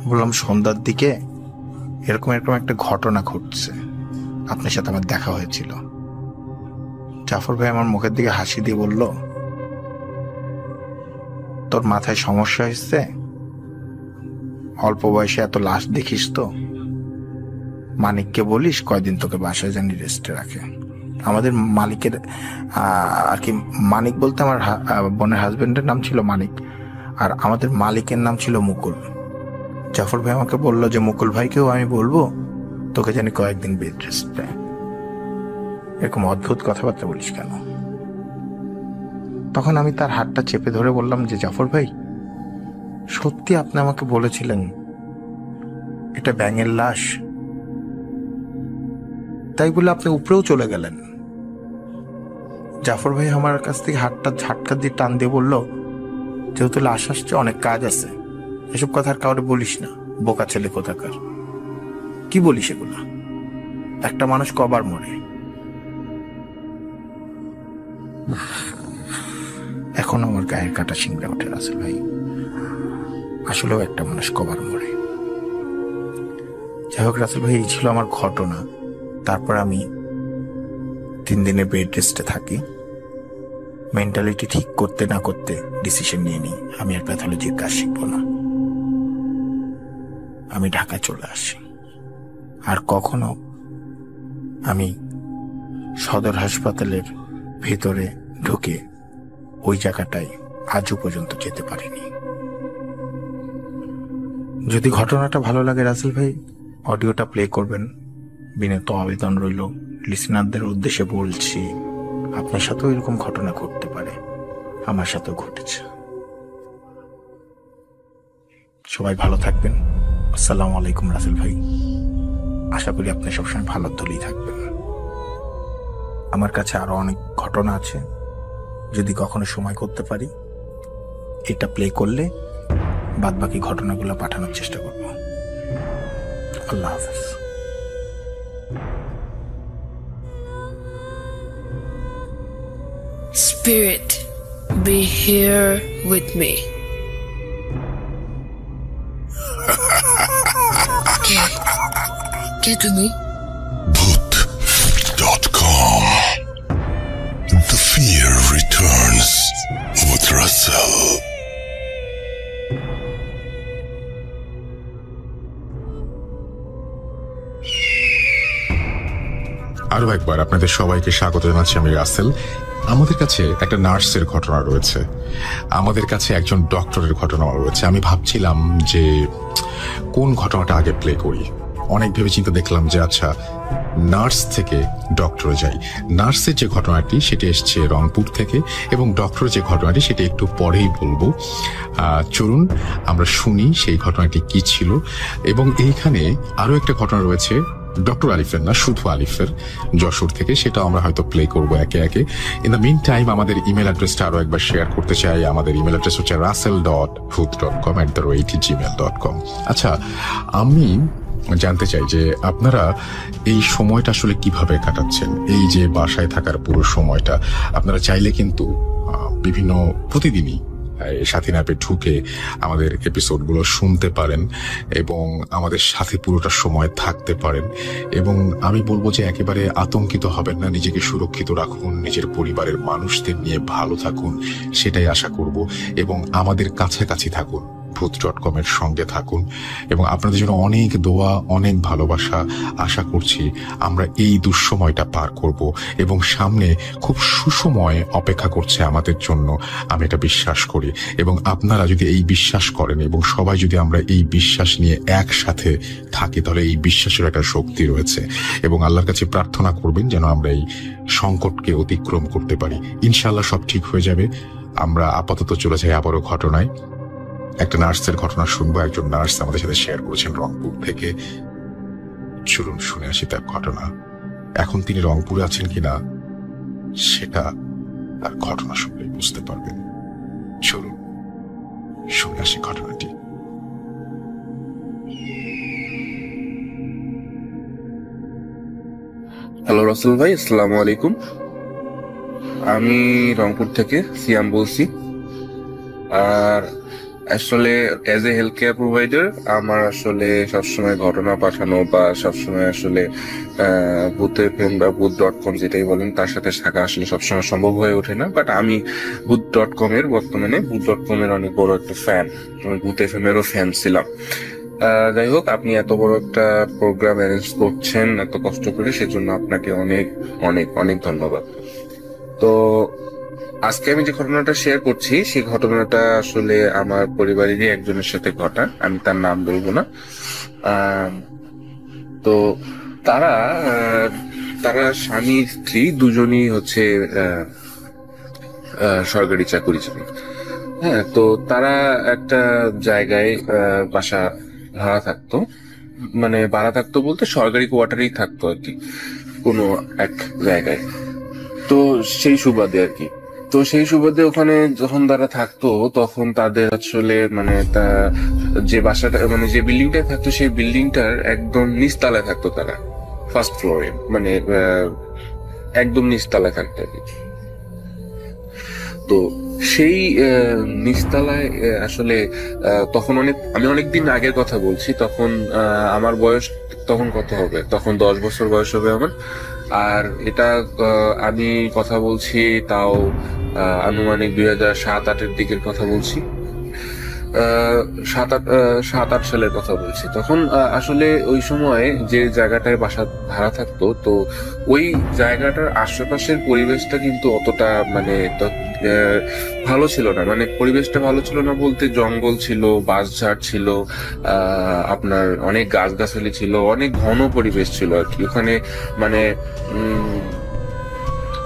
বললাম সন্ধ্যার দিকে এরকম একটা ঘটনা ঘটছে, আপনার সাথে আমার দেখা হয়েছিল। জাফর ভাই আমার মুখের দিকে হাসি দিয়ে বলল, তোর মাথায় সমস্যা হয়েছে, অল্প বয়সে এত লাশ দেখিস তো, মানিককে বলিস কয়দিন তোকে বাসায় জানি রেস্টে রাখে। আমাদের মালিকের আর কি, মানিক বলতে আমার বোনের হাজবেন্ডের নাম ছিল মানিক, আর আমাদের মালিকের নাম ছিল মুকুল। জাফর ভাই আমাকে বললো যে মুকুল ভাইকেও আমি বলবো তোকে জানি কয়েকদিন বেড রেস্ট দেয়। এরকম অদ্ভুত কথাবার্তা বলিস কেন? তখন আমি তার হাতটা চেপে ধরে বললাম যে জাফর ভাই, সত্যি আপনি আমাকে বলেছিলেন এটা ব্যাঙের লাশ, তাই বলে আপনি উপরেও চলে গেলেন। জাফর ভাই আমার কাছ থেকে হাতটা ঝাটকা দিয়ে টান দিয়ে বলল, যেহেতু লাশ আসছে অনেক কাজ আছে, এসব কথা আর কাউরে বলিস না, বোকা ছেলে কোথাকার। কি বলিস এগুলা? একটা মানুষ কবার মরে? এখন আমার গায়ের কাটা শিংড়ে ওঠে রাসেল ভাই। আসলেও একটা মানুষ কবার মরে। যাই হোক রাসেল ভাই, এই ছিল আমার ঘটনা। তারপর আমি 3 দিনের বেড রেস্টে থাকি। মেন্টালিটি ঠিক করতে না করতে ডিসিশন নিয়ে নিই আমি আর প্যাথোলজির কাজ শিখবো না। আমি ঢাকা চলে আসি। আর কখনো আমি সদর হাসপাতালের ভেতরে ঢুকে ওই জায়গাটায় আজও পর্যন্ত যেতে পারিনি। যদি ঘটনাটা ভালো লাগে রাসেল ভাই, অডিওটা প্লে করবেন। বিনীত আবেদন রইল, লিসনারদের উদ্দেশ্যে বলছি, আপনার সাথেও এরকম ঘটনা ঘটতে পারে, আমার সাথেও ঘটেছে। সবাই ভালো থাকবেন। আসসালামু আলাইকুম রাসেল ভাই। আশা করি আপনি সবসময় ভালো দলেই থাকবেন। আমার কাছে আরো অনেক ঘটনা আছে, যদি কখনো সময় করতে পারি এটা প্লে করলে বাদ বাকি ঘটনাগুলো পাঠানোর চেষ্টা করব। আল্লাহ হাফেজ। Spirit, be here with me. Get to me. Bhoot.com. The fear returns with Russell. আরো একবার আপনাদের সবাইকে স্বাগত জানাচ্ছি, আমি রাসেল। আমাদের কাছে একটা নার্সের ঘটনা রয়েছে, আমাদের কাছে একজন ডক্টরের ঘটনা রয়েছে। আমি ভাবছিলাম যে কোন ঘটনাটা আগে প্লে করি। অনেক ভেবে চিন্তা দেখলাম যে আচ্ছা, নার্স থেকে ডক্টরে যাই। নার্সের যে ঘটনাটি সেটি এসছে রংপুর থেকে, এবং ডক্টরের যে ঘটনাটি সেটা একটু পরেই বলবো। চলুন আমরা শুনি সেই ঘটনাটি কি ছিল। এবং এইখানে আরো একটা ঘটনা রয়েছে ডক্টর আলিফের, না শুধু আলিফের, যশোর থেকে। সেটা আমরা হয়তো প্লে করবো একে একে। ইন দ্য মিন টাইম আমাদের ইমেল অ্যাড্রেসটা আরো একবার শেয়ার করতে চাই। আমাদের ইমেল অ্যাড্রেস হচ্ছে russell.booth.com@gmail.com। আচ্ছা, আমি জানতে চাই যে আপনারা এই সময়টা আসলে কিভাবে কাটাচ্ছেন। এই যে বাসায় থাকার পুরো সময়টা আপনারা চাইলে কিন্তু বিভিন্ন প্রতিদিনই সাথী অ্যাপে ঢুকে আমাদের এপিসোডগুলো শুনতে পারেন এবং আমাদের সাথে পুরোটা সময় থাকতে পারেন। এবং আমি বলবো যে একেবারে আতঙ্কিত হবেন না, নিজেকে সুরক্ষিত রাখুন, নিজের পরিবারের মানুষদের নিয়ে ভালো থাকুন, সেটাই আশা করব। এবং আমাদের কাছাকাছি থাকুন, booth.com এর সঙ্গে থাকুন, এবং আপনাদের জন্য অনেক দোয়া, অনেক ভালোবাসা। আশা করছি আমরা এই দুঃসময়টা পার করব এবং সামনে খুব সুসময় অপেক্ষা করছে আমাদের জন্য, আমি এটা বিশ্বাস করি। এবং আপনারা যদি এই বিশ্বাস করেন এবং সবাই যদি আমরা এই বিশ্বাস নিয়ে একসাথে থাকি, তাহলে এই বিশ্বাসের একটা শক্তি রয়েছে। এবং আল্লাহর কাছে প্রার্থনা করবেন যেন আমরা এই সংকটকে অতিক্রম করতে পারি। ইনশাআল্লাহ সব ঠিক হয়ে যাবে। আমরা আপাতত চলে যাই আবারও ঘটনায়। একটা নার্সের ঘটনা শুনবো। একজন নার্স আমাদের সাথে শেয়ার করেছেন রংপুর থেকে। চলুন শুনে আসি তার ঘটনা। এখন তিনি রংপুরে আছেন কিনা সেটা তার ঘটনা শুনলেই বুঝতে পারবেন। চলুন শুনে আসি ঘটনাটি। হ্যালো রাসেল ভাই, আসসালামু আলাইকুম। আমি রংপুর থেকে সিয়াম বলছি। আর আসলে as a health care provider আমার আসলে সবসময় ঘটনা পাঠানো বা সবসময় আসলে বুথ এফএম বা booth.com যেটাই বলেন তার সাথে থাকা আসলে সবসময় সম্ভব হয়ে ওঠে না। বাট আমি booth.com এর বর্তমানে booth.com এর অনেক বড় একটা ফ্যান, আমি বুথ এফএম এরও ফ্যান ছিলাম। যাই হোক, আপনি এত বড় একটা প্রোগ্রাম অ্যারেঞ্জ করছেন এত কষ্ট করে, সেজন্য আপনাকে অনেক অনেক অনেক ধন্যবাদ। তো আজকে আমি যে ঘটনাটা শেয়ার করছি সেই ঘটনাটা আসলে আমার পরিবারেরই একজনের সাথে ঘটা, আমি তার নাম বলবো না। তো তারা স্বামী স্ত্রী দুজনই হচ্ছে সরকারি চাকরিজীবী। হ্যাঁ, তো তারা একটা জায়গায় বাসা ভাড়া থাকতো, মানে ভাড়া থাকতো বলতে সরকারি কোয়ার্টারেই থাকতো আর কি। কোনো এক জায়গায়। তো সেই সুবাদে আর কি, তো সেই সুবাদে ওখানে যখন তারা থাকতো তখন তাদের আসলে মানে যে বাসাটা মানে যে বিল্ডিংটায় থাকতো সেই বিল্ডিংটার একদম নিচতলায় থাকতো তারা, ফার্স্ট ফ্লোরে, মানে একদম নিচতলায় থাকতো আর কি। তো সেই নিচতলায় আসলে তখন আমি অনেকদিন আগের কথা বলছি, তখন আমার বয়স তখন কত হবে, তখন 10 বছর বয়স হবে আমার। আর এটা আমি কথা বলছি তাও আনুমানিক 2007-08 দিকের কথা বলছি, 7-8 সালের কথা বলছি। তখন আসলে ওই সময় যে জায়গাটায় বাসা ভাড়া থাকতো, তো ওই জায়গাটার আশেপাশের পরিবেশটা কিন্তু অতটা মানে ভালো ছিল না। মানে পরিবেশটা ভালো ছিল না বলতে জঙ্গল ছিল, বাঁশঝাড় ছিল, আপনার অনেক গাছগাছালি ছিল, অনেক ঘন পরিবেশ ছিল আর কি ওখানে। মানে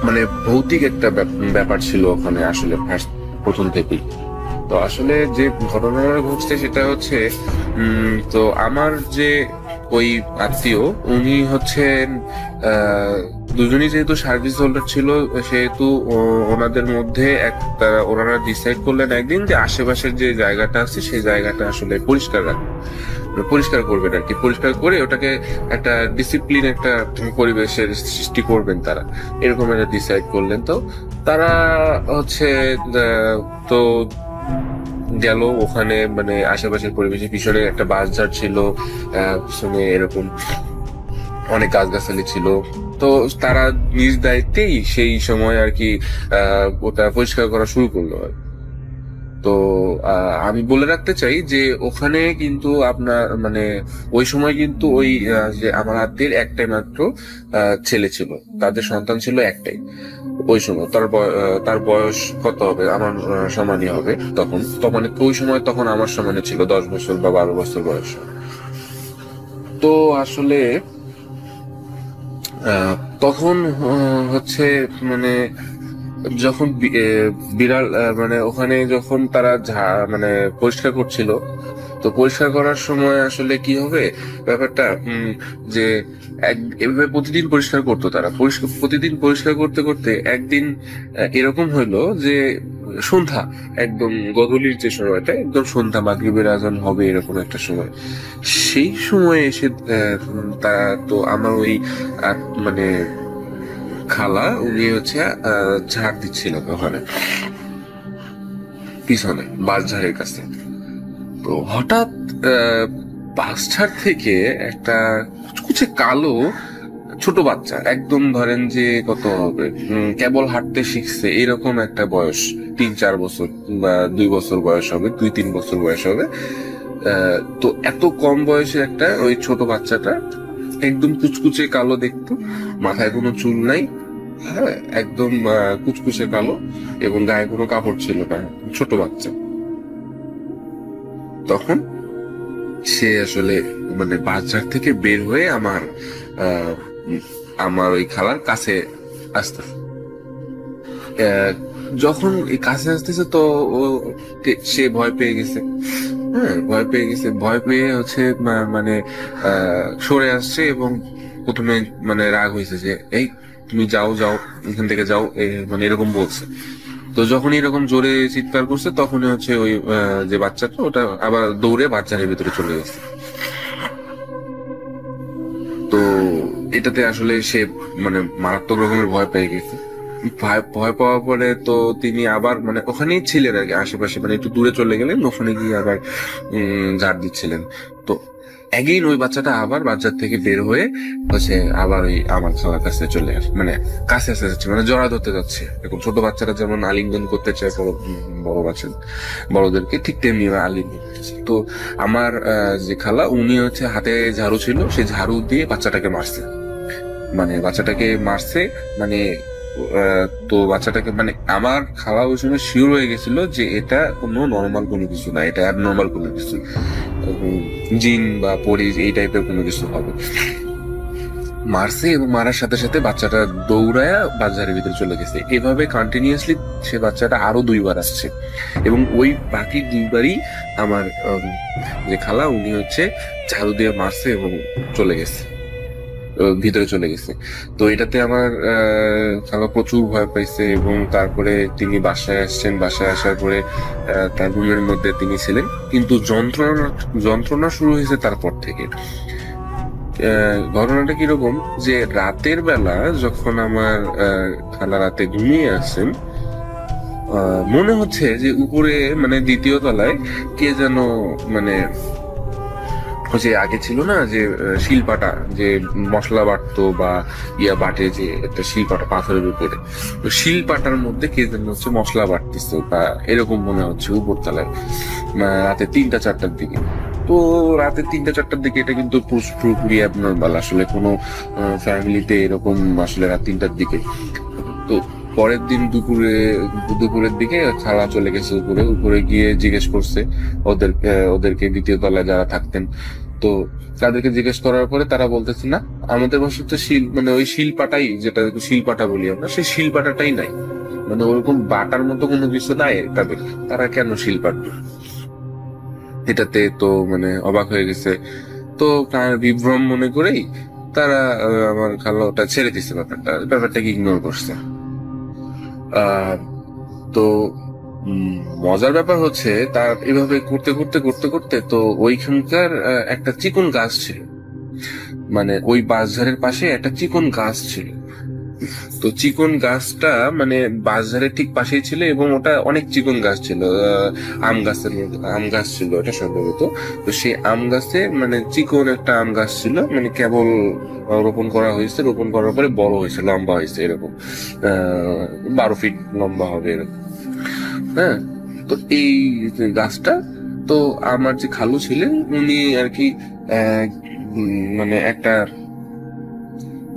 মানে ভৌতিক একটা ব্যাপার ছিল ওখানে আসলে প্রথম থেকেই। তো আসলে যে ঘটনাটা ঘটছে সেটা হচ্ছে তো আমার যে ওই আত্মীয় উনি হচ্ছেন দুজনই যেহেতু সার্ভিস হোল্ডার ছিল, সেহেতু ওনাদের মধ্যে ওনারা ডিসাইড করলেন একদিন যে আশেপাশের যে জায়গাটা আছে সেই জায়গাটা আসলে পরিষ্কার করবেন আর কি। পরিষ্কার করে ওটাকে একটা ডিসিপ্লিন, একটা পরিবেশের সৃষ্টি করবেন তারা, এরকম একটা ডিসাইড করলেন। তো তারা হচ্ছে তো গেল ওখানে, মানে আশেপাশের পরিবেশের পিছনে একটা বাঁশঝাড় ছিল, পিছনে এরকম অনেক গাছগাছালি ছিল। তো তারা নিজ দায়িত্বেই সেই সময় আর কি ওটা পরিষ্কার করা শুরু করলো। তো আমি বলে রাখতে চাই যে ওখানে কিন্তু আপনার মানে ওই সময় কিন্তু ওই যে আমার আত্মীয়ের একটাই মাত্র ছেলে ছিল, তাদের সন্তান ছিল একটাই। ওই সময় তার বয়স কত হবে, আমার সমানই হবে তখন। ওই সময় তখন আমার সমানে ছিল 10 বছর বা 12 বছর বয়স। তো আসলে তখন হচ্ছে মানে যখন বিড়াল মানে ওখানে যখন তারা মানে পরিষ্কার করছিল, তো পরিষ্কার করার সময় আসলে কি হবে ব্যাপারটা যে এভাবে প্রতিদিন পরিষ্কার করতো তারা। প্রতিদিন পরিষ্কার করতে করতে একদিন এরকম হইলো যে সন্ধ্যা, একদম গধূলির যে সময়টা, একদম সন্ধ্যা মাগরিবের আজান হবে এরকম একটা সময়, সেই সময় এসে তো আমার ওই মানে খালা উনি হচ্ছে ঝাড় দিচ্ছিলেন ওখানে পিছনে বাঁশঝাড়ের কাছে। তো হঠাৎ বাঁশঝাড় থেকে একটা কুচকুচে কালো ছোট বাচ্চা, একদম ধরেন যে কত হবে, কেবল হাঁটতে শিখছে এরকম একটা বয়স, 3-4 বছর বা 2 বছর বয়স হবে, 2-3 বছর বয়স হবে। তো এত কম বয়সে একটা ওই ছোট বাচ্চাটা একদম কুচকুচে কালো দেখতো, মাথায় কোনো চুল নাই, হ্যাঁ একদম কুচকুচে কালো, এবং গায়ে কোনো কাপড় ছিল না, ছোট বাচ্চা। তখন সে আসলে মানে বাজার থেকে বের হয়ে আমার ওই খালার কাছে আসতেছে। যখন এই কাছে আসতেছে তো সে ভয় পেয়ে গেছে, হ্যাঁ ভয় পেয়ে হচ্ছে মানে সরে আসছে, এবং প্রথমে মানে রাগ হয়েছে যে এই তুমি যাও এখান থেকে যাও, মানে এরকম বলছে। তো যখন এরকম জোরে চিৎকার করছে তখনই হচ্ছে ওই যে বাচ্চাটা ওটা আবার দৌড়ে বাচ্চাদের ভিতরে চলে গেছে। তো এটাতে আসলে সে মানে মারাত্মক রকমের ভয় পেয়ে গেছে। ভয় পাওয়ার পরে তো তিনি আবার মানে ওখানেই ছিলেন আর কি, আশেপাশে মানে একটু দূরে চলে গেলেন, ওখানে গিয়ে আবার ঝাড় দিচ্ছিলেন। তো একদিন ওই বাচ্চাটা আবার বাচ্চার থেকে বের হয়ে হচ্ছে আবার ওই আমার খালার কাছে চলে আসে, মানে কাছে আসতে যাচ্ছে, মানে জড়া ধরতে যাচ্ছে। এরকম ছোট বাচ্চারা যেমন আলিঙ্গন করতে চায় বড় বাচ্চা বড়দেরকে, ঠিক তেমনি আলিঙ্গন করতেছে। তো আমার যে খালা উনি হচ্ছে হাতে ঝাড়ু ছিল, সেই ঝাড়ু দিয়ে বাচ্চাটাকে মারছে, মানে তো বাচ্চাটাকে মানে আমার খাওয়া ওই সময় শিওর হয়ে গেছিল যে এটা কোনো নর্মাল কোনো কিছু না, এটা অ্যাবনর্মাল কোনো কিছু, জিন বা পরি এই টাইপের কোনো কিছু হবে। মারছে এবং মারার সাথে সাথে বাচ্চাটা দৌড়ায়া বাজারের ভিতরে চলে গেছে। এভাবে কন্টিনিউয়াসলি সে বাচ্চাটা আরো 2 বার আসছে, এবং ওই বাকি 2 বারই আমার যে খালা উনি হচ্ছে ঝাড়ু দিয়ে মারছে এবং চলে গেছে। ভিতরে চলে গেছে। তো এটাতে আমার খালা প্রচুর ভয় পাইছে, এবং তারপরে তিনি বাসায় আসছেন। বাসায় আসার পরে তার রুমের মধ্যে তিনি ছিলেন, কিন্তু যন্ত্রণা শুরু হয়েছে তারপর থেকে। ঘটনাটা কিরকম, যে রাতের বেলা যখন আমার খালা রাতে ঘুমিয়ে আসছেন, মনে হচ্ছে যে উপরে মানে দ্বিতীয় তলায় কে যেন মানে যে আগে ছিল না যে শিলপাটা, যে মশলা বাটতো বা বাটে, যে একটা শিলপাটা পাথরের উপরে, তো শিলপাটার মধ্যে কে যেন হচ্ছে মশলা বাটতেছে বা এরকম মনে হচ্ছে উপরতলায় রাতে 3টা-4টার দিকে। তো রাতে 3টা-4টার দিকে এটা কিন্তু পুরোপুরি অ্যাবনর্মাল, আসলে কোনো ফ্যামিলিতে এরকম আসলে রাত 3টার দিকে। তো পরের দিন দুপুরের দিকে খালা চলে গেছে উপরে গিয়ে জিজ্ঞেস করছে ওদেরকে দ্বিতীয় তলায় যারা থাকতেন। তো তাদেরকে জিজ্ঞেস করার পরে তারা বলতেছে, না আমাদের বাসায় তো মানে ওই শিলপাটাই, যেটা শিলপাটা বলি আমরা, সেই শিলপাটাটাই নাই, মানে ওরকম বাটার মতো কোনো কিছু নাই তারা কেন শিলপাটা। এটাতে তো মানে অবাক হয়ে গেছে। তো বিভ্রম মনে করেই তারা আমার খালা ওটা ছেড়ে দিচ্ছে, ব্যাপারটাকে ইগনোর করছে। তো মজার ব্যাপার হচ্ছে, তার এভাবে করতে করতে করতে করতে তো ওইখানকার একটা চিকন গাছ ছিল, মানে ওই বাঁশঝাড়ের পাশে একটা চিকন গাছ ছিল। তো চিকন গাছটা মানে বাঁশঝাড়ের ঠিক পাশেই ছিল, এবং ওটা অনেক চিকন গাছ ছিল, আম গাছ ছিল এটা সম্ভবত। তো সেই আম গাছে মানে চিকন একটা আম গাছ ছিল, মানে কেবল রোপণ করা হয়েছে, রোপণ করার পরে বড় হয়েছে, লম্বা হয়েছে, এরকম 12 ফিট লম্বা হবে এরকম। হ্যাঁ, তো এই গাছটা, তো আমার যে খালু ছিলেন উনি আর কি মানে একটা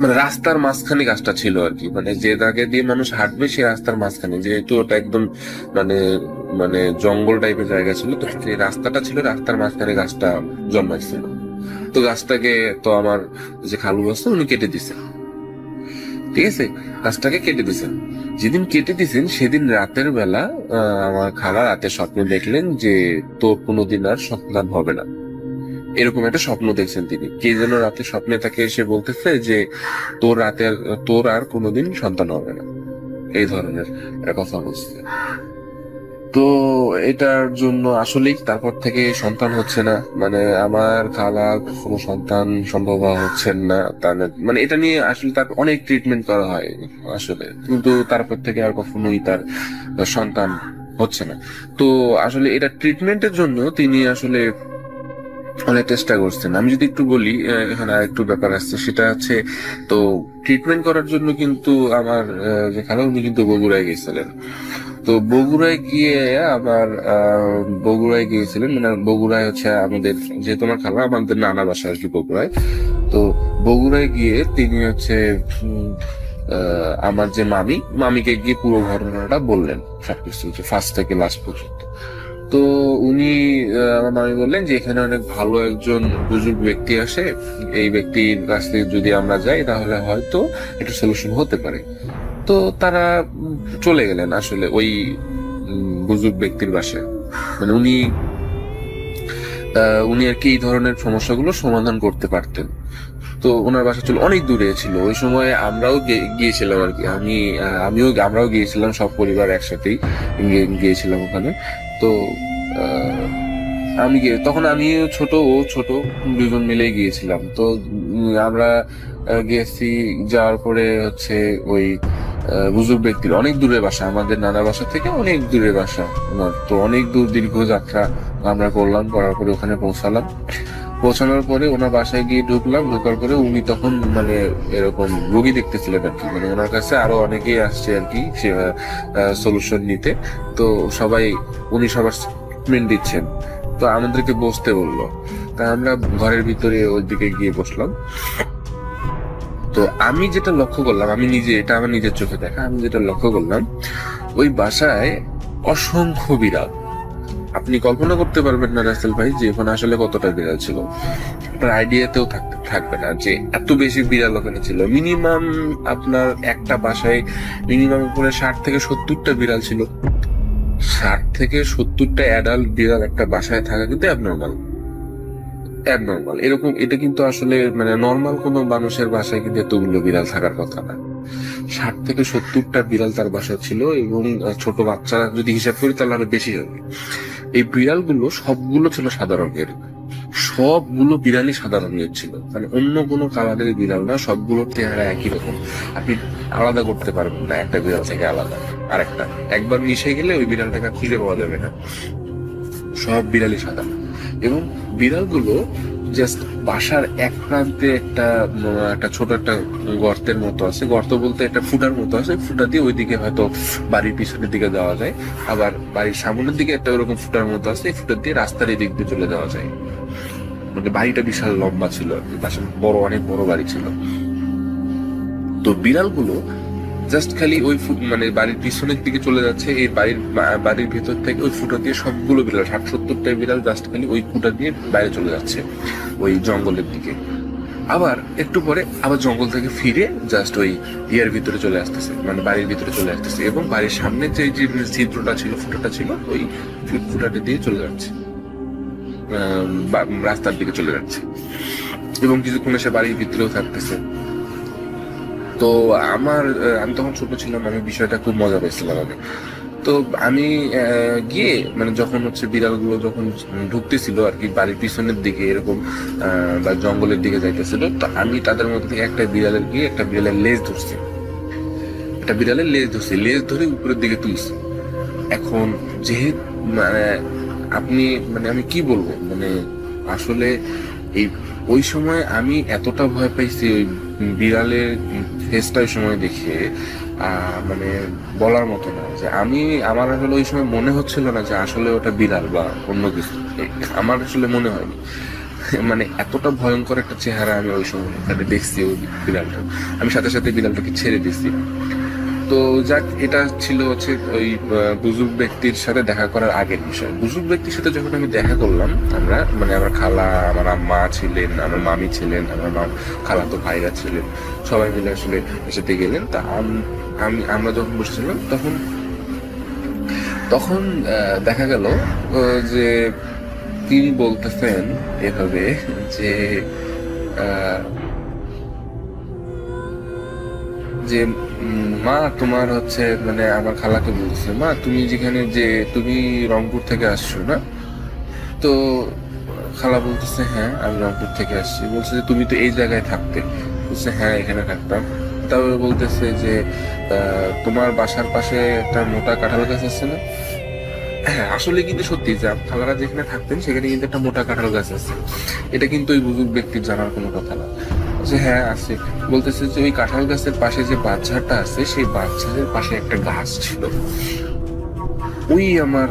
মানে রাস্তার মাঝখানে গাছটা ছিল আর কি, মানে যে জায়গা দিয়ে মানুষ হাঁটবে সেই রাস্তার মাঝখানে, যেহেতু ওটা একদম মানে মানে জঙ্গল টাইপের জায়গা ছিল, তো সেই রাস্তাটা ছিল, রাস্তার মাঝখানে গাছটা জন্মাইছিল। তো গাছটাকে তো আমার যে খালু আছে উনি কেটে দিছে, ঠিক আছে, গাছটাকে কেটে দিছেন। যেদিন কেটে দিছেন সেদিন রাতের বেলা আমার খালা রাতে স্বপ্নে দেখলেন যে তোর কোনোদিন আর সন্তান হবে না, এরকম একটা স্বপ্ন দেখছেন তিনি। কে যেন রাতে স্বপ্নে তাকে এসে বলতেছে যে তোর আর কোনোদিন সন্তান হবে না, এই ধরনের একটা কথা বলছে। তো এটার জন্য আসলেই তারপর থেকে সন্তান হচ্ছে না, মানে আমার খালা কোনো সন্তান সম্ভব হচ্ছেন না, মানে এটা নিয়ে আসলে তার অনেক ট্রিটমেন্ট করা হয় আসলে, কিন্তু তারপর থেকে আর কখনোই তার সন্তান হচ্ছে না। তো আসলে এটা ট্রিটমেন্টের জন্য তিনি আসলে অনেক চেষ্টা করছেন। আমি যদি একটু বলি, এখানে আরেকটু ব্যাপার আসছে, সেটা হচ্ছে তো ট্রিটমেন্ট করার জন্য কিন্তু আমার যে খালা উনি কিন্তু বগুড়ায় গিয়েছিলেন। তো বগুড়ায় গিয়েছিলেন, মানে বগুড়ায় হচ্ছে আমাদের, যেহেতু আমার খালা আমাদের নানা বাসা আর কি বগুড়ায়। তো বগুড়ায় গিয়ে তিনি হচ্ছে আমার যে মামিকে গিয়ে পুরো ঘটনাটা বললেন, সবকিছু ফার্স্ট থেকে লাস্ট পর্যন্ত। তো উনি আমার মামি বললেন যে এখানে অনেক ভালো একজন বুজুর্গ ব্যক্তি আসে, এই ব্যক্তির কাছ থেকে যদি আমরা যাই তাহলে হয়তো একটা সলিউশন হতে পারে। তো তারা চলে গেলেন আসলে ওই বুজুর্গ ব্যক্তির বাসায়, মানে উনি আর কি এই ধরনের সমস্যাগুলো সমাধান করতে পারতেন। তো ওনার বাসা ছিল অনেক দূরে ছিল, ওই সময় আমরাও গিয়েছিলাম আর কি, আমরাও গিয়েছিলাম, সব পরিবার একসাথেই গিয়েছিলাম ওখানে। তো তখন আমিও ছোট, ও ছোট, দুজন মিলেই গিয়েছিলাম। তো আমরা গিয়েছি, যাওয়ার পরে হচ্ছে ওই বুজুর্গ ব্যক্তির অনেক দূরের বাসা, আমাদের নানা বাসা থেকে অনেক দূরের বাসা ওনার। তো অনেক দীর্ঘ যাত্রা আমরা করলাম, করার পরে ওখানে পৌঁছানোর পরে ওনার বাসায় গিয়ে ঢোকার পরে উনি তখন মানে এরকম রোগী দেখতেছিলেন আর কি, মানে ওনার কাছে আরো অনেকেই আসছে আর কি সলিউশন নিতে। তো উনি সবার ট্রিটমেন্ট দিচ্ছেন। তো আমাদেরকে বসতে বললো, তা আমরা ঘরের ভিতরে ওই দিকে গিয়ে বসলাম। তো আমি যেটা লক্ষ্য করলাম, এটা আমার নিজের চোখে দেখা, আমি যেটা লক্ষ্য করলাম, ওই বাসায় অসংখ্য বিড়াল। আপনি কল্পনা করতে পারবেন না রাসেল ভাই যে ওখানে আসলে কতটা বিড়াল ছিল, আপনার আইডিয়াতেও থাকবে না যে এত বেশি বিড়াল ওখানে ছিল। মিনিমাম আপনার একটা বাসায় মিনিমাম উপরে 60 থেকে 70টা বিড়াল ছিল। 60 থেকে 70টা অ্যাডাল্ট বিড়াল একটা বাসায় থাকা কিন্তু অ্যাবনর্মাল। অ্যাবনর্মাল এরকম, এটা কিন্তু আসলে মানে নর্মাল কোনো মানুষের বাসায় কিন্তু এতগুলো বিড়াল থাকার কথা না। 60 থেকে 70টা বিড়াল তার বাসায় ছিল, এবং ছোট বাচ্চা যদি হিসাব করি তাহলে আরো বেশি হবে। এই বিড়ালগুলো সবগুলো ছিল সাদা রঙের, সবগুলো বিড়ালই সাদা রঙের ছিল, মানে অন্য কোনো কালারের বিড়াল না, সবগুলোর চেহারা একই রকম। আপনি আলাদা করতে পারবেন না একটা বিড়াল থেকে আলাদা আরেকটা, একবার মিশে গেলে ওই বিড়ালটাকে খুঁজে পাওয়া যাবে না। সব বিড়ালই সাদা। এবং বিড়ালগুলো জাস্ট বাসার এক প্রান্তে একটা ছোট একটা গর্তের মতো আছে, গর্ত বলতে একটা ফুটার মতো আছে, ফুটা দিয়ে ওইদিকে হয়তো বাড়ির পিছনের দিকে যাওয়া যায়, আবার বাড়ির সামনের দিকে একটা ওরকম ফুটার মতো আছে, এই ফুটার দিয়ে রাস্তার এই দিক দিয়ে চলে যাওয়া যায়। মানে বাড়িটা বিশাল লম্বা ছিল, পাশে অনেক বড় বাড়ি ছিল। তো বিড়ালগুলো জাস্ট খালি ওই মানে বাড়ির পিছনের দিকে চলে যাচ্ছে, এই বাড়ির ভেতর থেকে ওই ফুটা দিয়ে সবগুলো বিড়াল 60-70টা বিড়াল জাস্ট খালি ওই ফুটা দিয়ে বাইরে চলে যাচ্ছে ওই জঙ্গলের দিকে। আবার একটু পরে আবার জঙ্গল থেকে ফিরে জাস্ট ওই ইয়ার ভিতরে চলে আসতেছে, মানে বাড়ির ভিতরে চলে আসতেছে, এবং বাড়ির সামনে যে ছিদ্রটা ছিল, ফুটাটা ছিল, ওই ফুটাটা দিয়ে চলে যাচ্ছে, রাস্তার দিকে চলে যাচ্ছে, এবং কিছুক্ষণ এসে বাড়ির ভিতরেও থাকতেছে। তো আমি তখন ছোট ছিলাম, আমি বিষয়টা খুব মজা পেয়েছিলাম আমি। তো আমি গিয়ে মানে যখন হচ্ছে বিড়ালগুলো যখন ঢুকতেছিল আর কি বাড়ির পিছনের দিকে এরকম বা জঙ্গলের দিকে যাইতেছিল, তো আমি তাদের মধ্যে থেকে একটা বিড়ালের লেজ ধরছি, লেজ ধরে উপরের দিকে তুলছি। এখন যেহেতু মানে আমি কি বলবো, মানে আসলে ওই সময় আমি এতটা ভয় পাইছি ওই বিড়ালের ফেসটা ওই সময় দেখে, মানে বলার মতো না। যে আমার আসলে ওই সময় মনে হচ্ছিল না যে আসলে ওটা বিড়াল বা অন্য কিছু, আমার আসলে মনে হয়নি। মানে এতটা ভয়ঙ্কর একটা চেহারা আমি ওই সময় দেখছি ওই বিড়ালটা। আমি সাথে সাথে বিড়ালটাকে ছেড়ে দিচ্ছি। তো যাক, এটা ছিল হচ্ছে ওই বুজুর্গ ব্যক্তির সাথে দেখা করার আগের বিষয়। বুজুর্গ ব্যক্তির সাথে যখন আমি দেখা করলাম, আমার খালা, আমার আম্মা ছিলেন, আমার মামি ছিলেন, আমার খালাতো ভাইরা ছিলেন, সবাই মিলে আসলে সাথে গেলেন। তা আমরা যখন বসেছিলাম তখন দেখা গেল যে তিনি বলতেছেন এভাবে যে মা তোমার হচ্ছে, মানে আমার খালাকে বলছে, মা তুমি তুমি রংপুর থেকে আসছো না? তো খালা বলতেছে হ্যাঁ আমি রংপুর থেকে আসছি। বলছে যে তুমি তো এই জায়গায় থাকতে? বলছে হ্যাঁ এখানে থাকতাম। তারপরে বলতেছে যে তোমার বাসার পাশে একটা মোটা কাঁঠাল গাছ আছে না? হ্যাঁ, আসলে কিন্তু সত্যি যে খালারা যেখানে থাকতেন সেখানে কিন্তু একটা মোটা কাঁঠাল গাছ আছে। এটা কিন্তু ওই বুজুর্গ ব্যক্তির জানার কোনো কথা না। হ্যাঁ আছে। বলতেছে যে ওই কাঁঠাল গাছের পাশে যে বাচ্চাটা আছে, সেই বাচ্চাদের পাশে একটা গাছ ছিল। ওই আমার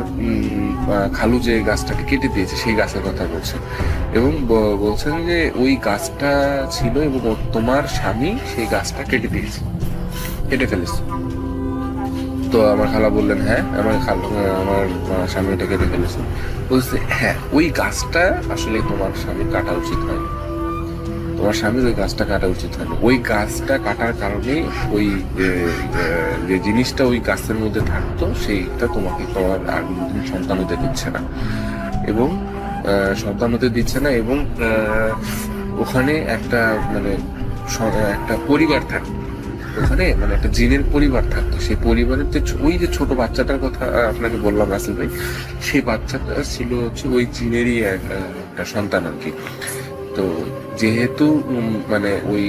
খালু যে গাছটাকে কেটে দিয়েছে সেই গাছের কথা বলছেন, এবং বলছেন যে ওই গাছটা ছিল এবং তোমার স্বামী সেই গাছটা কেটে ফেলেছে। তো আমার খালা বললেন হ্যাঁ আমার স্বামী এটা কেটে ফেলেছে। বলছে হ্যাঁ ওই গাছটা আসলে তোমার স্বামীর কাটা উচিত হয়নি, তোমার স্বামীর ওই গাছটা কাটা উচিত হয়নি। ওই গাছটা কাটার কারণে ওই যে জিনিসটা ওই গাছের মধ্যে থাকতো সেইটা তোমাকে তোমার আর সন্তান হতে দিচ্ছে না, এবং ওখানে একটা একটা পরিবার থাকতো, ওখানে মানে একটা জিনের পরিবার থাকতো। সেই পরিবারের ওই যে ছোট বাচ্চাটার কথা আপনাকে বললাম রাসেল ভাই, সেই বাচ্চাটা ছিল হচ্ছে ওই জিনেরই একটা সন্তান আর কি। তো যেহেতু মানে ওই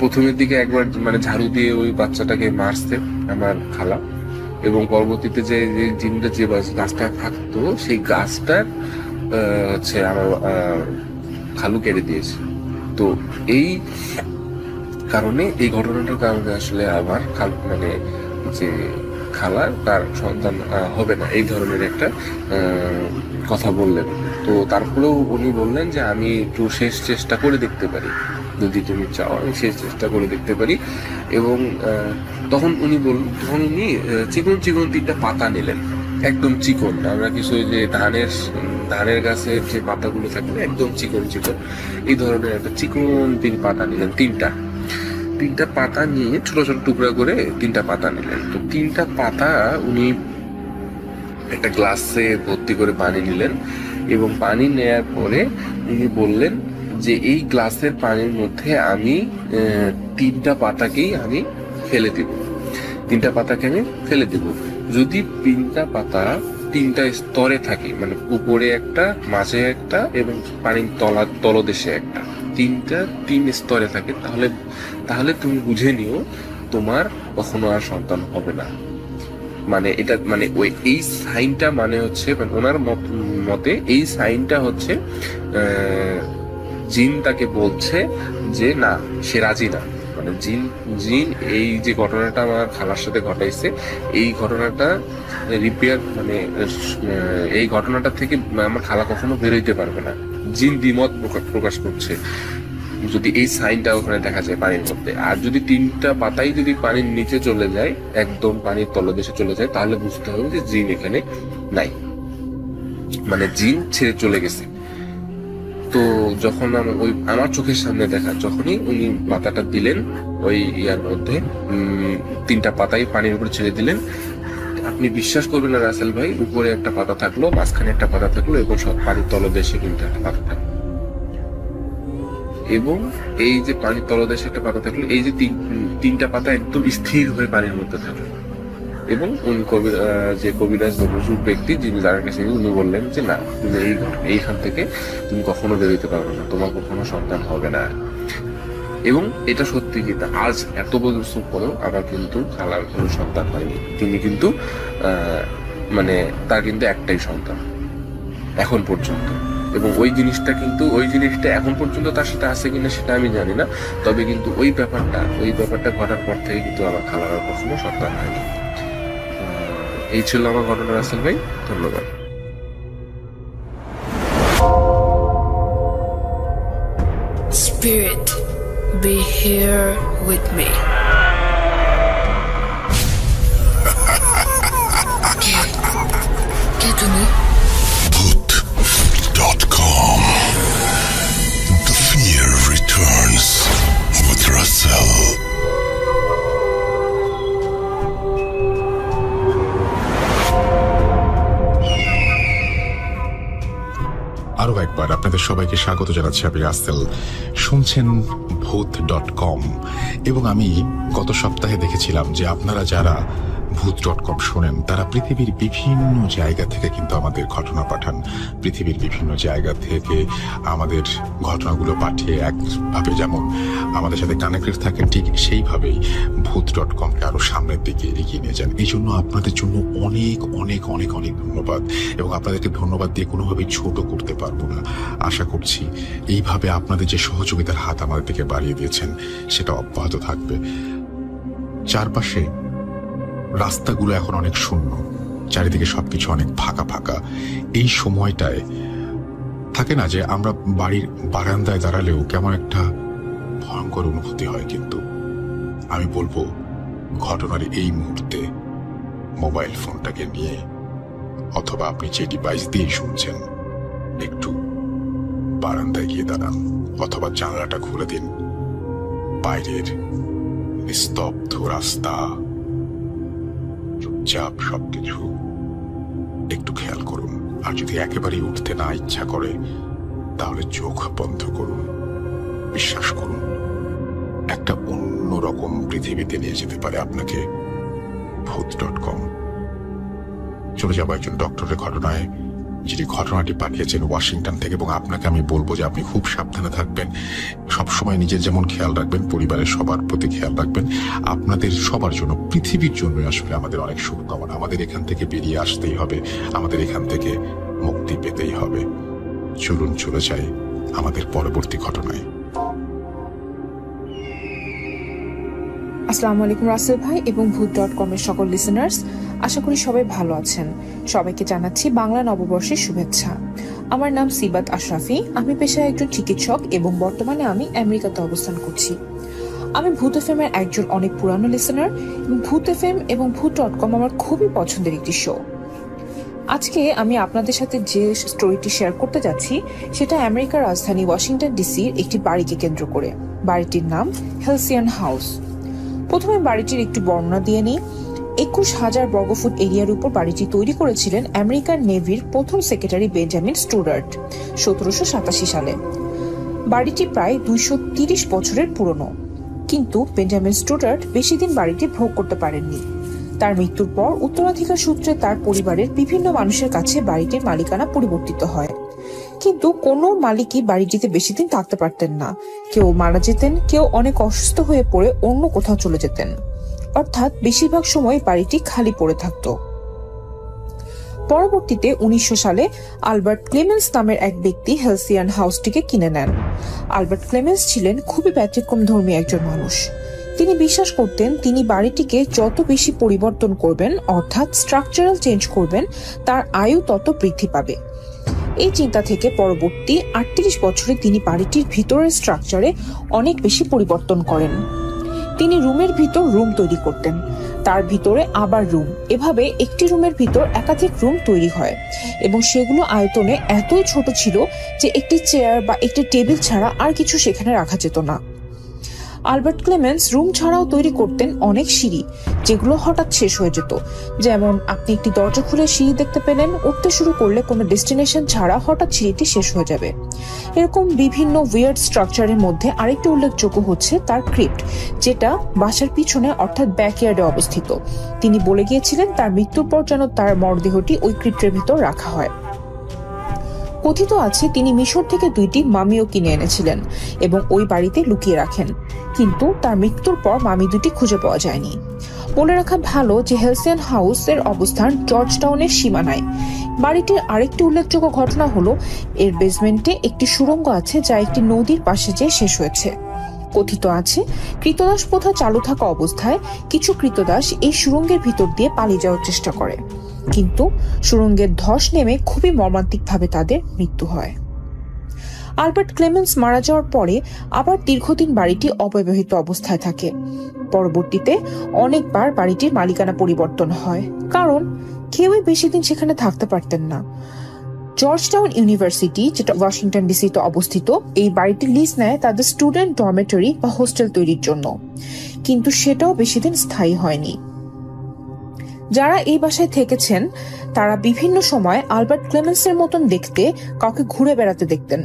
প্রথমের দিকে একবার মানে ঝাড়ু দিয়ে ওই বাচ্চাটাকে মারছে আমার খালা, এবং পরবর্তীতে যে জিনটা যে গাছটা থাকতো সেই গাছটার হচ্ছে আমার খালু কেটে দিয়েছে। তো এই কারণে, এই ঘটনাটার কারণে আসলে আমার যে খালার তার সন্তান হবে না এই ধরনের একটা কথা বললেন। তো তারপরেও উনি বললেন যে আমি একটু শেষ চেষ্টা করে দেখতে পারি, যদি তুমি চাও আমি শেষ চেষ্টা করে দেখতে পারি। এবং তখন উনি চিকন 3টা পাতা নিলেন, একদম চিকন। আমরা কিছু যে ধানের গাছের যে পাতাগুলো থাকে একদম চিকন এই ধরনের একটা চিকন 3 পাতা নিলেন। 3টা পাতা নিয়ে ছোট ছোট টুকরা করে 3টা পাতা নিলেন। তো 3টা পাতা উনি একটা গ্লাসে ভর্তি করে পানি নিলেন এবং পানি নেয়ার পরে উনি বললেন যে এই গ্লাসের পানির মধ্যে আমি 3টা পাতাকেই আমি ফেলে দিব। 3টা পাতাকে আমি ফেলে দিব। যদি 3টা পাতা 3টা স্তরে থাকে, মানে উপরে একটা, মাঝে একটা এবং পানির তলদেশে একটা, 3 স্তরে থাকে, তাহলে তুমি বুঝে নিও তোমার কখনো আর সন্তান হবে না। মানে এটা মানে এই সাইনটা মানে হচ্ছে, ওনার মতে এই সাইনটা হচ্ছে জিন তাকে বলছে যে না, সে রাজি না। মানে জিন এই যে ঘটনাটা আমার খালার সাথে ঘটাইছে, এই ঘটনাটা রিপেয়ার, মানে এই ঘটনাটা থেকে আমার খালা কখনো বেরোইতে পারবে না। জিন দ্বিমত প্রকাশ করছে যদি এই সাইনটা ওখানে দেখা যায় পানির মধ্যে। আর যদি 3টা পাতাই যদি পানির নিচে চলে যায়, একদম পানির তলদেশে চলে যায়, তাহলে বুঝতে হবে যে জিন এখানে নাই, মানে জিন ছেড়ে চলে গেছে। তো যখন আমার চোখের সামনে দেখা, যখনই উনি পাতাটা দিলেন ওই ইয়ার মধ্যে, 3টা পাতাই পানির উপরে ছেড়ে দিলেন, আপনি বিশ্বাস করবেন না রাসেল ভাই, উপরে একটা পাতা থাকলো, মাঝখানে একটা পাতা থাকলো এবং সব পানির তলদেশে কিন্তু একটা পাতা থাকলো। এবং এই যে পানির তলদেশে একটা পাতা থাকলো, এই যে 3টা পাতা একদম স্থির হয়ে পানির মধ্যে থাকলো। এবং উনি যে কবিরাজ বুজুর্গ ব্যক্তি যিনি যার কাছে, উনি বললেন যে না, তুমি এইখান থেকে তুমি কখনো বেরোতে পারবে না, তোমার কখনো সন্তান হবে না। এবং এটা সত্যি কিন্তু আজ এত বছর পরেও আমার কিন্তু খালার কোনো সন্তান হয়নি। তিনি কিন্তু মানে তার কিন্তু একটাই সন্তান এখন পর্যন্ত। এবং ওই জিনিসটা এখন পর্যন্ত তার সাথে আছে কিনা সেটা আমি জানি না, তবে কিন্তু ওই ব্যাপারটা ঘটার পর থেকে কিন্তু আমার খালার কখনো সন্তান হয়নি। এই ছিল আমার ঘটনা রাসেল ভাই, ধন্যবাদ। Spirit, be here with me. Qu'est Tony? Bhoot.com. The fear returns with Russell. আরো একবার আপনাদের সবাইকে স্বাগত জানাচ্ছি, আমি রাসেল। শুনছেন ভূত.com। এবং আমি গত সপ্তাহে দেখেছিলাম যে আপনারা যারা ভূত.com শোনেন তারা পৃথিবীর বিভিন্ন জায়গা থেকে কিন্তু আমাদের ঘটনা পাঠান। পৃথিবীর বিভিন্ন জায়গা থেকে আমাদের ঘটনাগুলো পাঠিয়ে একভাবে যেমন আমাদের সাথে কানেক্টেড থাকেন, ঠিক সেইভাবেই ভূত.comকে আরো সামনের দিকে এগিয়ে নিয়ে যান। এই জন্য আপনাদের জন্য অনেক অনেক অনেক অনেক ধন্যবাদ। এবং আপনাদেরকে ধন্যবাদ দিয়ে কোনোভাবেই ছোট করতে পারবো না। আশা করছি এইভাবে আপনাদের যে সহযোগিতার হাত আমাদের দিকে বাড়িয়ে দিয়েছেন সেটা অব্যাহত থাকবে। চারপাশে রাস্তাগুলো এখন অনেক শূন্য, চারিদিকে সবকিছু অনেক ফাঁকা ফাঁকা। এই সময়টায় থাকে না যে আমরা বাড়ির বারান্দায় দাঁড়ালেও কেমন একটা ভয়ঙ্কর অনুভূতি হয়। কিন্তু আমি বলবো ঘটনার এই মুহূর্তে মোবাইল ফোনটাকে নিয়ে অথবা আপনি যে ডিভাইস দিয়ে শুনছেন, একটু বারান্দায় গিয়ে দাঁড়ান অথবা জানালাটা খুলে দিন। বাইরের নিস্তব্ধ রাস্তা, চুপচাপ সবকিছু একটু খেয়াল করুন। আর যদি একেবারেই উঠতে না ইচ্ছা করে তাহলে চোখ বন্ধ করুন। বিশ্বাস করুন, একটা অন্যরকম পৃথিবীতে নিয়ে যেতে পারে আপনাকে ভূত.com। চলে যাবো একজন ডক্টরের ঘটনায়, যিনি ঘটনাটি পাঠিয়েছেন ওয়াশিংটন থেকে। এবং আপনাকে আমি বলবো যে আপনি খুব সাবধানে থাকবেন, সবসময় নিজের যেমন খেয়াল রাখবেন, পরিবারের সবার প্রতি খেয়াল রাখবেন। আপনাদের সবার জন্য, পৃথিবীর জন্য আসলে আমাদের অনেক শুভকামনা। আমাদের এখান থেকে বেরিয়ে আসতেই হবে, আমাদের এখান থেকে মুক্তি পেতেই হবে। চলুন চলে যাই আমাদের পরবর্তী ঘটনায়। আসসালামু আলাইকুম রাসেল ভাই এবং ভূত.com এর সকল লিসেনার্স, আশা করি সবাই ভালো আছেন। সবাইকে জানাচ্ছি বাংলা নববর্ষের শুভেচ্ছা। আমার নাম সিবাত আশরাফি, আমি পেশায় একজন চিকিৎসক এবং বর্তমানে আমি আমেরিকাতে অবস্থান করছি। আমি ভূত এফএম এর একজন অনেক পুরানো লিসেনার এবং ভূত এফএম এবং ভূত.com আমার খুবই পছন্দের একটি শো। আজকে আমি আপনাদের সাথে যে স্টোরিটি শেয়ার করতে যাচ্ছি সেটা আমেরিকার রাজধানী ওয়াশিংটন ডিসির একটি বাড়িকে কেন্দ্র করে। বাড়িটির নাম হেলসিয়ান হাউস। প্রথমে বাড়িটির একটু বর্ণনা দিয়ে নিই। 21,000 বর্গফুট এরিয়ার উপর বাড়িটি তৈরি করেছিলেন আমেরিকান নেভির প্রথম সেক্রেটারি বেঞ্জামিন স্টুডার্ট 1787 সালে। বাড়িটি প্রায় 230 বছরের পুরনো, কিন্তু বেঞ্জামিন স্টুডার্ট বেশি দিন বাড়িটি ভোগ করতে পারেননি। তার মৃত্যুর পর উত্তরাধিকার সূত্রে তার পরিবারের বিভিন্ন মানুষের কাছে বাড়িটির মালিকানা পরিবর্তিত হয়, কিন্তু কোনো মালিকই বাড়িটিতে বেশি দিন থাকতে পারতেন না। কেউ মারা যেতেন, কেউ অনেক অসুস্থ হয়ে পড়ে অন্য কোথাও চলে যেতেন, অর্থাৎ বেশিরভাগ সময় বাড়িটি খালি পড়ে থাকত। পরবর্তীতে 1900 সালে আলবার্ট ক্লেমেন্স নামের এক ব্যক্তি হেলসিয়ান হাউসটিকে কিনে নেন। আলবার্ট ক্লেমেন্স ছিলেন খুবই ব্যতিক্রমধর্মী একজন মানুষ। তিনি বিশ্বাস করতেন তিনি বাড়িটিকে যত বেশি পরিবর্তন করবেন, অর্থাৎ স্ট্রাকচারাল চেঞ্জ করবেন, তার আয়ু তত বৃদ্ধি পাবে। এই চিন্তা থেকে পরবর্তী 38 বছরে তিনি বাড়িটির ভিতরের স্ট্রাকচারে অনেক বেশি পরিবর্তন করেন। তিনি রুমের ভিতর রুম তৈরি করতেন, তার ভিতরে আবার রুম, এভাবে একটি রুমের ভিতর একাধিক রুম তৈরি হয় এবং সেগুলো আয়তনে এতই ছোট ছিল যে একটি চেয়ার বা একটি টেবিল ছাড়া আর কিছু সেখানে রাখা যেত না। আলবার্ট ক্লেমেন্স রুম ছাড়াও তৈরি করতেন অনেক সিঁড়ি, যেগুলো হঠাৎ শেষ হয়ে যেত। যেমন আপনি একটি দরজা খুলে সিঁড়ি দেখতে পেলেন, উঠতে শুরু করলে কোনো ডেস্টিনেশন ছাড়া হঠাৎ সিঁড়িটি শেষ হয়ে যাবে। এরকম বিভিন্ন উইয়ার্ড স্ট্রাকচারের মধ্যে আরেকটি উল্লেখযোগ্য হচ্ছে তার ক্রিপ্ট, যেটা বাসার পিছনে অর্থাৎ ব্যাকইয়ার্ডে অবস্থিত। তিনি বলে গিয়েছিলেন তার মৃত্যুর পর যেন তার মরদেহটি ওই ক্রিপ্টের ভিতর রাখা হয়। কথিত আছে তিনি মিশর থেকে 2টি মামিও কিনে এনেছিলেন এবং ওই বাড়িতে লুকিয়ে রাখেন, কিন্তু তার মৃত্যুর পর মামি দুটি খুঁজে পাওয়া যায়নি। বলে রাখা ভালো যে হেলসিয়ান হাউসের অবস্থান জর্জ টাউনের সীমানায়। বাড়িটির আরেকটি উল্লেখযোগ্য ঘটনা হলো এর বেসমেন্টে একটি সুড়ঙ্গ আছে যা একটি নদীর পাশে যেয়ে শেষ হয়েছে। কথিত আছে কৃতদাস প্রথা চালু থাকা অবস্থায় কিছু কৃতদাস এই সুড়ঙ্গের ভিতর দিয়ে পালিয়ে যাওয়ার চেষ্টা করে, কিন্তু সুড়ঙ্গের ধস নেমে খুবই মর্মান্তিকভাবে তাদের মৃত্যু হয়। আলবার্ট ক্লেমেন্স মারা যাওয়ার পরে আবার দীর্ঘদিন বাড়িটি অব্যবহৃত অবস্থায় থাকে। পরবর্তীতে অনেকবার বাড়িটির মালিকানা পরিবর্তন হয়, কারণ কেউই বেশি দিন সেখানে থাকতে পারতেন না। জর্জ টাউন ইউনিভার্সিটি, যেটা ওয়াশিংটন ডিসিতে অবস্থিত, এই বাড়িটি লিজ নেয় তাদের স্টুডেন্ট ডরমেটরি বা হোস্টেল তৈরির জন্য, কিন্তু সেটাও বেশি দিন স্থায়ী হয়নি। যারা এই বাসায় থেকেছেন তারা বিভিন্ন সময় আলবার্ট ক্লেমেন্সের মতন দেখতে কাউকে ঘুরে বেড়াতে দেখতেন,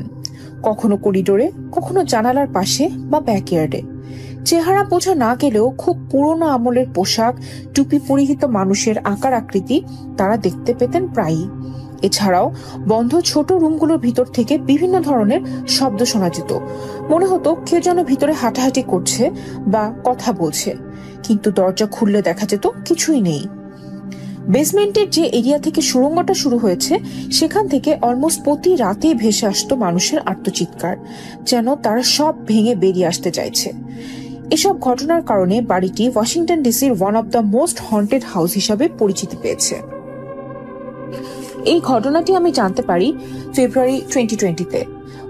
কখনো করিডোরে, কখনো জানালার পাশে বা ব্যাকইয়ার্ডে। চেহারা বোঝা না গেলেও খুব পুরনো আমলের পোশাক, টুপি পরিহিত মানুষের আকার আকৃতি তারা দেখতে পেতেন প্রায়ই। এছাড়াও বন্ধ ছোট রুমগুলোর ভিতর থেকে বিভিন্ন ধরনের শব্দ শোনা যেত, মনে হতো কেউ যেন ভিতরে হাঁটাহাঁটি করছে বা কথা বলছে, কিন্তু দরজা খুললে দেখা যেত কিছুই নেই। বেসমেন্টের যে এরিয়া থেকে সুড়ঙ্গটা শুরু হয়েছে সেখান থেকে অলমোস্ট প্রতি রাতে ভেসে আসতো মানুষের আর্তচিৎকার, যেন তারা সব ভেঙে বেরিয়ে আসতে চাইছে। এসব ঘটনার কারণে বাড়িটি ওয়াশিংটন ডিসির one of the most haunted house হিসাবে পরিচিতি পেয়েছে। এই ঘটনাটি আমি জানতে পারি ফেব্রুয়ারি 2020-তে।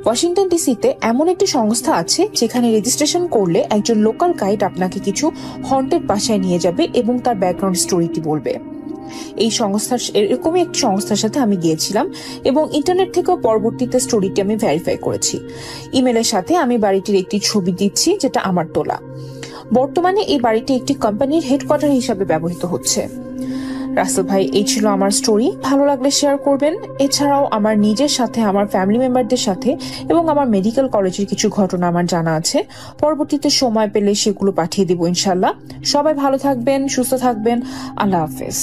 ওয়াশিংটন ডিসিতে এমন একটি সংস্থা আছে যেখানে রেজিস্ট্রেশন করলে একজন লোকাল গাইড আপনাকে কিছু হন্টেড বাসায় নিয়ে যাবে এবং তার ব্যাকগ্রাউন্ড স্টোরিটি বলবে। এই সংস্থার এরকমই একটি সংস্থার সাথে আমি গিয়েছিলাম এবং ইন্টারনেট থেকেও পরবর্তীতে স্টোরিটি আমি ভেরিফাই করেছি। ইমেলের সাথে আমি বাড়িটির একটি ছবি দিচ্ছি, যেটা আমার তোলা। বর্তমানে এই বাড়িটি একটি কোম্পানির হেডকোয়ার্টার হিসাবে ব্যবহৃত হচ্ছে। রাসেল ভাই, এই ছিল আমার স্টোরি। ভালো লাগলে শেয়ার করবেন। এছাড়াও আমার নিজের সাথে, আমার ফ্যামিলি মেম্বারদের সাথে এবং আমার মেডিকেল কলেজের কিছু ঘটনা আমার জানা আছে। পরবর্তীতে সময় পেলে সেগুলো পাঠিয়ে দিব ইনশাল্লাহ। সবাই ভালো থাকবেন, সুস্থ থাকবেন। আল্লাহ হাফেজ।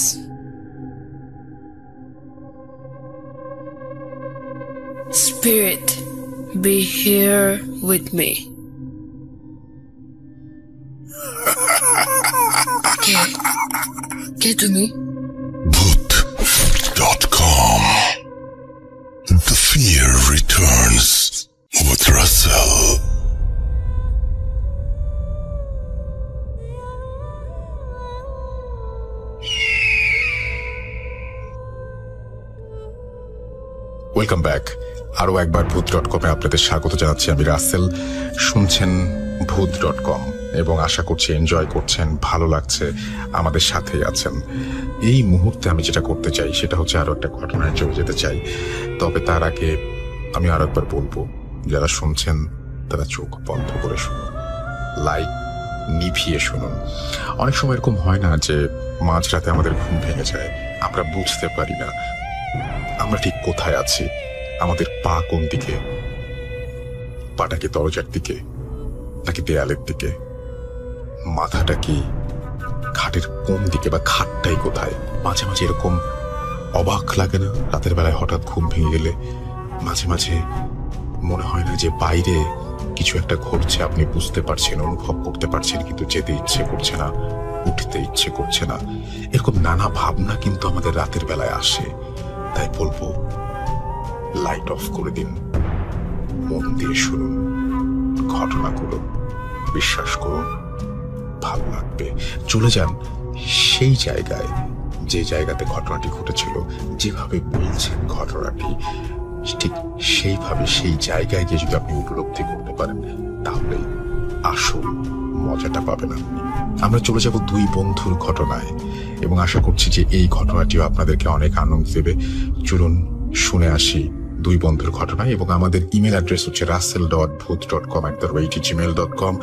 Spirit, be here with me. কে তুমি? Bhoot.com. The fear returns with Russell. Welcome back. আরো একবার ভূত.com-এ আপনাদের স্বাগত জানাচ্ছি। আমি রাসেল। শুনছেন ভূত.com এবং আশা করছি এনজয় করছেন, ভালো লাগছে, আমাদের সাথেই আছেন। এই মুহূর্তে আমি যেটা করতে চাই সেটা হচ্ছে আরো একটা ঘটনায় চলে যেতে চাই। তবে তার আগে আমি আরো একবার বলবো, যারা শুনছেন তারা চোখ বন্ধ করে শুনুন, লাইট নিভিয়ে শুনুন। অনেক সময় এরকম হয় না যে মাঝরাতে আমাদের ঘুম ভেঙে যায়, আমরা বুঝতে পারি না আমরা ঠিক কোথায় আছি। আমাদের পা কোন দিকে, পাটা কি দরজার দিকে নাকি দেয়ালের দিকে, মাথাটা কি খাটের কোন দিকে বা খাটটাই কোথায়। মাঝে মাঝে এরকম অবাক লাগে না রাতের বেলায় হঠাৎ ঘুম ভেঙে গেলে? মাঝে মাঝে মনে হয় না যে বাইরে কিছু একটা ঘটছে, আপনি বুঝতে পারছেন, অনুভব করতে পারছেন, কিন্তু যেতে ইচ্ছে করছে না, উঠতে ইচ্ছে করছে না। এরকম নানা ভাবনা কিন্তু আমাদের রাতের বেলায় আসে। তাই বলবো, লাইট অফ করে দিন, মন দিয়ে শুনুন ঘটনাগুলো, বিশ্বাস করুন ভালো লাগবে। চলে যান সেই জায়গায়, যে জায়গাতে ঘটনাটি ঘটেছিল, যেভাবে বলছেন ঘটনাটি ঠিক সেইভাবে সেই জায়গায় গিয়ে যদি আপনি উপলব্ধি করতে পারেন, তাহলে আসল মজাটা পাবেন আপনি। আমরা চলে যাব দুই বন্ধুর ঘটনায়, এবং আশা করছি যে এই ঘটনাটিও আপনাদেরকে অনেক আনন্দ দেবে। চলুন শুনে আসি দুই বন্ধুর ঘটনায়। এবং আমাদের ইমেল অ্যাড্রেস হচ্ছে russell.booth.com@gmail.com,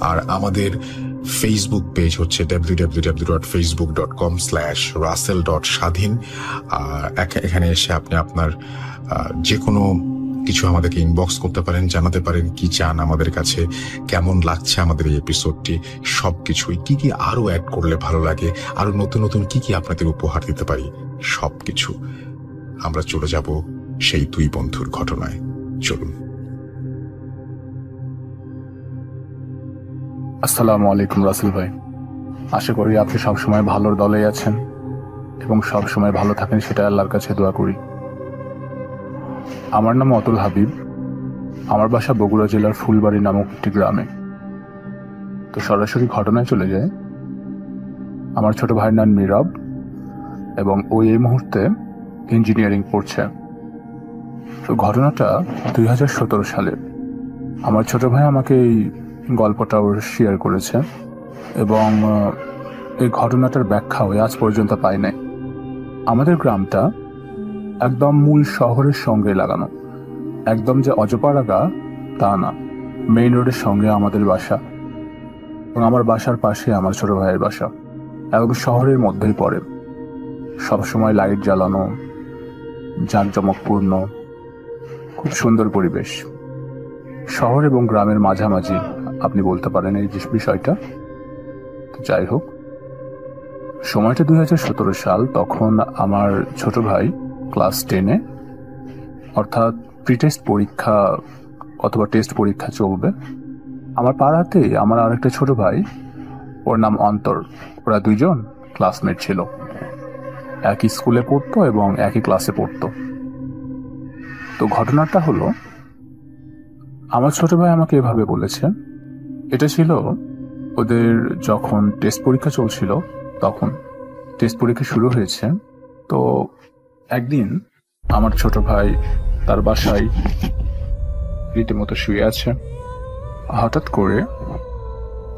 আর আমাদের ফেসবুক পেজ হচ্ছে www.facebook.com/russell.স্বাধীন। এখানে এসে আপনি আপনার যে কোনো কিছু আমাদেরকে ইনবক্স করতে পারেন, জানাতে পারেন কি চান আমাদের কাছে, কেমন লাগছে আমাদের এই এপিসোডটি, সবকিছুই কি কি আরো অ্যাড করলে ভালো লাগে, আরো নতুন নতুন কি কি আপনাদের উপহার দিতে পারি, সবকিছু। আমরা চলে যাব সেই দুই বন্ধুর ঘটনায়। চলুন। আসসালামু আলাইকুম রাসেল ভাই, আশা করি আপনি সবসময় ভালোর দলেই আছেন এবং সবসময় ভালো থাকেন, সেটা আল্লাহর কাছে দোয়া করি। আমার নাম অতুল হাবিব, আমার বাসা বগুড়া জেলার ফুলবাড়ি নামক একটি গ্রামে। তো সরাসরি ঘটনায় চলে যায়। আমার ছোট ভাইয়ের নাম নীরব এবং ও এই মুহূর্তে ইঞ্জিনিয়ারিং পড়ছে। তো ঘটনাটা 2017 সালে। আমার ছোট ভাই আমাকে এই গল্পটাও শেয়ার করেছে এবং এই ঘটনাটার ব্যাখ্যা হয়ে আজ পর্যন্ত পাই নাই। আমাদের গ্রামটা একদম মূল শহরের সঙ্গে লাগানো, একদম যে অজপাড়াগা তা না, মেইন রোডের সঙ্গে আমাদের বাসা এবং আমার বাসার পাশে আমার ছোট ভাইয়ের বাসা, এবং শহরের মধ্যেই পড়ে। সবসময় লাইট জ্বালানো, জাঁকজমকপূর্ণ, খুব সুন্দর পরিবেশ। শহর এবং গ্রামের মাঝামাঝি আপনি বলতে পারেন এই বিষয়টা। যাই হোক, সময়টা 2017 সাল। তখন আমার ছোট ভাই ক্লাস 10-এ, অর্থাৎ প্রিটেস্ট পরীক্ষা অথবা টেস্ট পরীক্ষা চলবে। আমার পাড়াতে আমার আরেকটা ছোট ভাই, ওর নাম অন্তর। ওরা দুইজন ক্লাসমেট ছিল, একই স্কুলে পড়তো এবং একই ক্লাসে পড়তো। তো ঘটনাটা হলো, আমার ছোট ভাই আমাকে এভাবে বলেছে, এটা ছিল ওদের যখন টেস্ট পরীক্ষা চলছিল, তখন টেস্ট পরীক্ষা শুরু হয়েছে। তো একদিন আমার ছোট ভাই তার বাসায় রীতিমতো শুয়ে আছে। হঠাৎ করে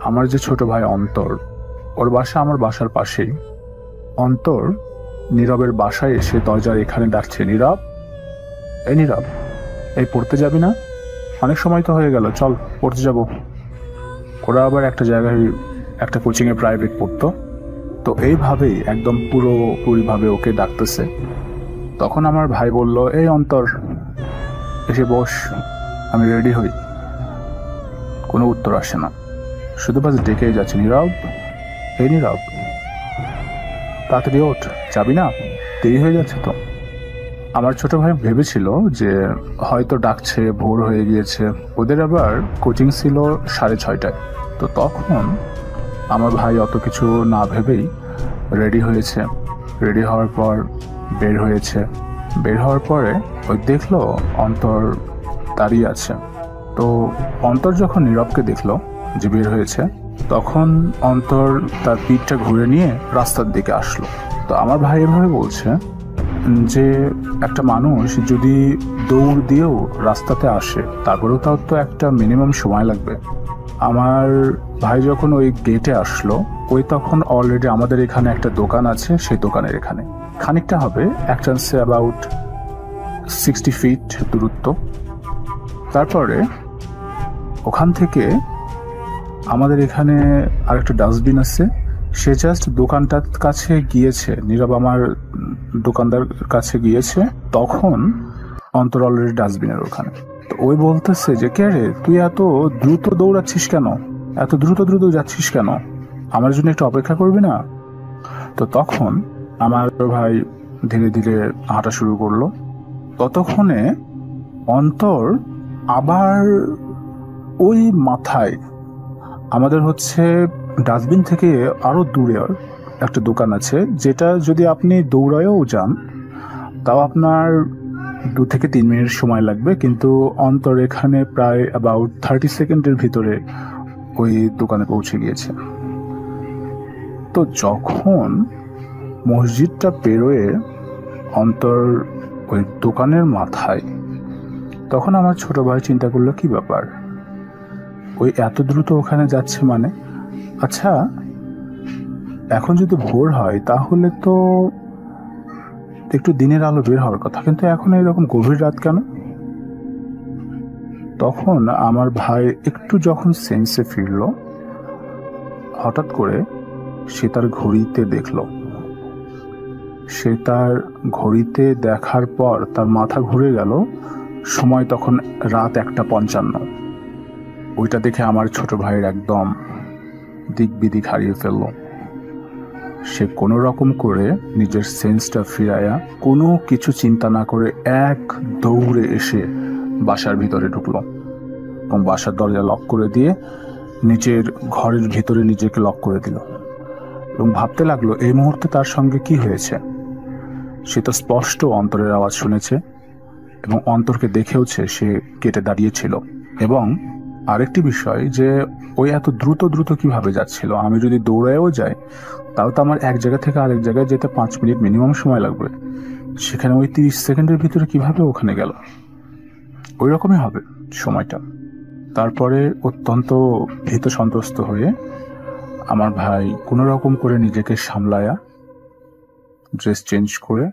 আমার যে ছোট ভাই অন্তর, ওর বাসা আমার বাসার পাশেই। অন্তর নীরবের বাসায় এসে দরজার এখানে ডাকছে, নীরব, এই নীরব, এই পড়তে যাবি না? অনেক সময় তো হয়ে গেল, চল পড়তে যাব। ওরা আবার একটা জায়গায় একটা কোচিংয়ে প্রাইভেট পড়তো। তো এইভাবেই একদম পুরোপুরিভাবে ওকে ডাকতেছে। তখন আমার ভাই বলল, এই অন্তর, এসে বস, আমি রেডি হই। কোনো উত্তর আসে না, শুধু বাস ডেকেই যাচ্ছে, নীরব, এই নীরব, তাড়াতাড়ি ওঠ, যাবি না? দেরি হয়ে যাচ্ছে তো। আমার ছোট ভাই ভেবেছিল যে হয়তো ডাকছে, ভোর হয়ে গিয়েছে। ওদের আবার কোচিং ছিল 6:30টায়। তো তখন আমার ভাই অত কিছু না ভেবেই রেডি হয়েছে। রেডি হওয়ার পর বের হয়েছে। বের হওয়ার পরে ওই দেখলো অন্তর দাঁড়িয়ে আছে। তো অন্তর যখন নীরবকে দেখলো যে বের হয়েছে, তখন অন্তর তার পিঠটা ঘুরে নিয়ে রাস্তার দিকে আসলো। তো আমার ভাই এভাবে বলছে যে একটা মানুষ যদি দৌড় দিয়েও রাস্তাতে আসে, তারপরেও তার তো একটা মিনিমাম সময় লাগবে। আমার ভাই যখন ওই গেটে আসলো, ওই তখন অলরেডি আমাদের এখানে একটা দোকান আছে, সেই দোকানের এখানে খানিকটা হবে, একটান্সে অ্যাবাউট 60 ফিট দূরত্ব। তারপরে ওখান থেকে আমাদের এখানে আরেকটা ডাস্টবিন আছে, সে জাস্ট দোকানটার কাছে গিয়েছে, নীরব আমার দোকানদার কাছে গিয়েছে, তখন অন্তর অলরেডি ডাস্টবিনের ওখানে। তো ওই বলতেছে যে কে রে, তুই এত দ্রুত দৌড়াচ্ছিস কেন, এত দ্রুত দ্রুত যাচ্ছিস কেন, আমার জন্য একটু অপেক্ষা করবি না? তো তখন আমার ভাই ধীরে ধীরে হাঁটা শুরু করলো। ততক্ষণে অন্তর আবার ওই মাথায়, আমাদের হচ্ছে ডাস্টবিন থেকে আরো দূরে একটা দোকান আছে, যেটা যদি আপনি দৌড়ায়ও যান তাও আপনার 2 থেকে 3 মিনিট সময় লাগবে, কিন্তু অন্তর এখানে প্রায় অ্যাবাউট 30 সেকেন্ডের ভিতরে ওই দোকানে পৌঁছে গিয়েছে। তো যখন মসজিদটা পেরোয়ে অন্তর ওই দোকানের মাথায়, তখন আমার ছোট ভাই চিন্তা করলো কি ব্যাপার, ওই এত দ্রুত ওখানে যাচ্ছে মানে, আচ্ছা এখন যদি ভোর হয় তাহলে তো একটু দিনের আলো বের হওয়ার কথা, কিন্তু এখন এরকম গভীর রাত কেন? তখন আমার ভাই একটু যখন সেন্সে ফিরল, হঠাৎ করে সে তার ঘড়িতে দেখলো। সে তার ঘড়িতে দেখার পর তার মাথা ঘুরে গেল, সময় তখন রাত 1:55। ওইটা দেখে আমার ছোট ভাইয়ের একদম দিক বিদিক হারিয়ে ফেলল। সে কোনো রকম করে নিজের সেন্সটা ফিরায়া কোনো কিছু চিন্তা না করে এক দৌড়ে এসে বাসার ভিতরে ঢুকলো এবং বাসার দরজা লক করে দিয়ে নিজের ঘরের ভিতরে নিজেকে লক করে দিল এবং ভাবতে লাগলো এই মুহূর্তে তার সঙ্গে কি হয়েছে। সে তো স্পষ্ট অন্তরের আওয়াজ শুনেছে এবং অন্তরকে দেখেওছে সে কেটে দাঁড়িয়েছিল। এবং আরেকটি বিষয় যে ওই এত দ্রুত দ্রুত কিভাবে যাচ্ছিল, আমি যদি দৌড়ায়ও যাই তাও তো আমার এক জায়গা থেকে আরেক জায়গায় যেতে 5 মিনিট মিনিমাম সময় লাগবে, সেখানে ওই 30 সেকেন্ডের ভিতরে কিভাবে ওখানে গেল? ওই রকমই হবে সময়টা। তারপরে অত্যন্ত ভীত সন্ত্রস্ত হয়ে আমার ভাই কোনো রকম করে নিজেকে সামলায়া ড্রেস চেঞ্জ করে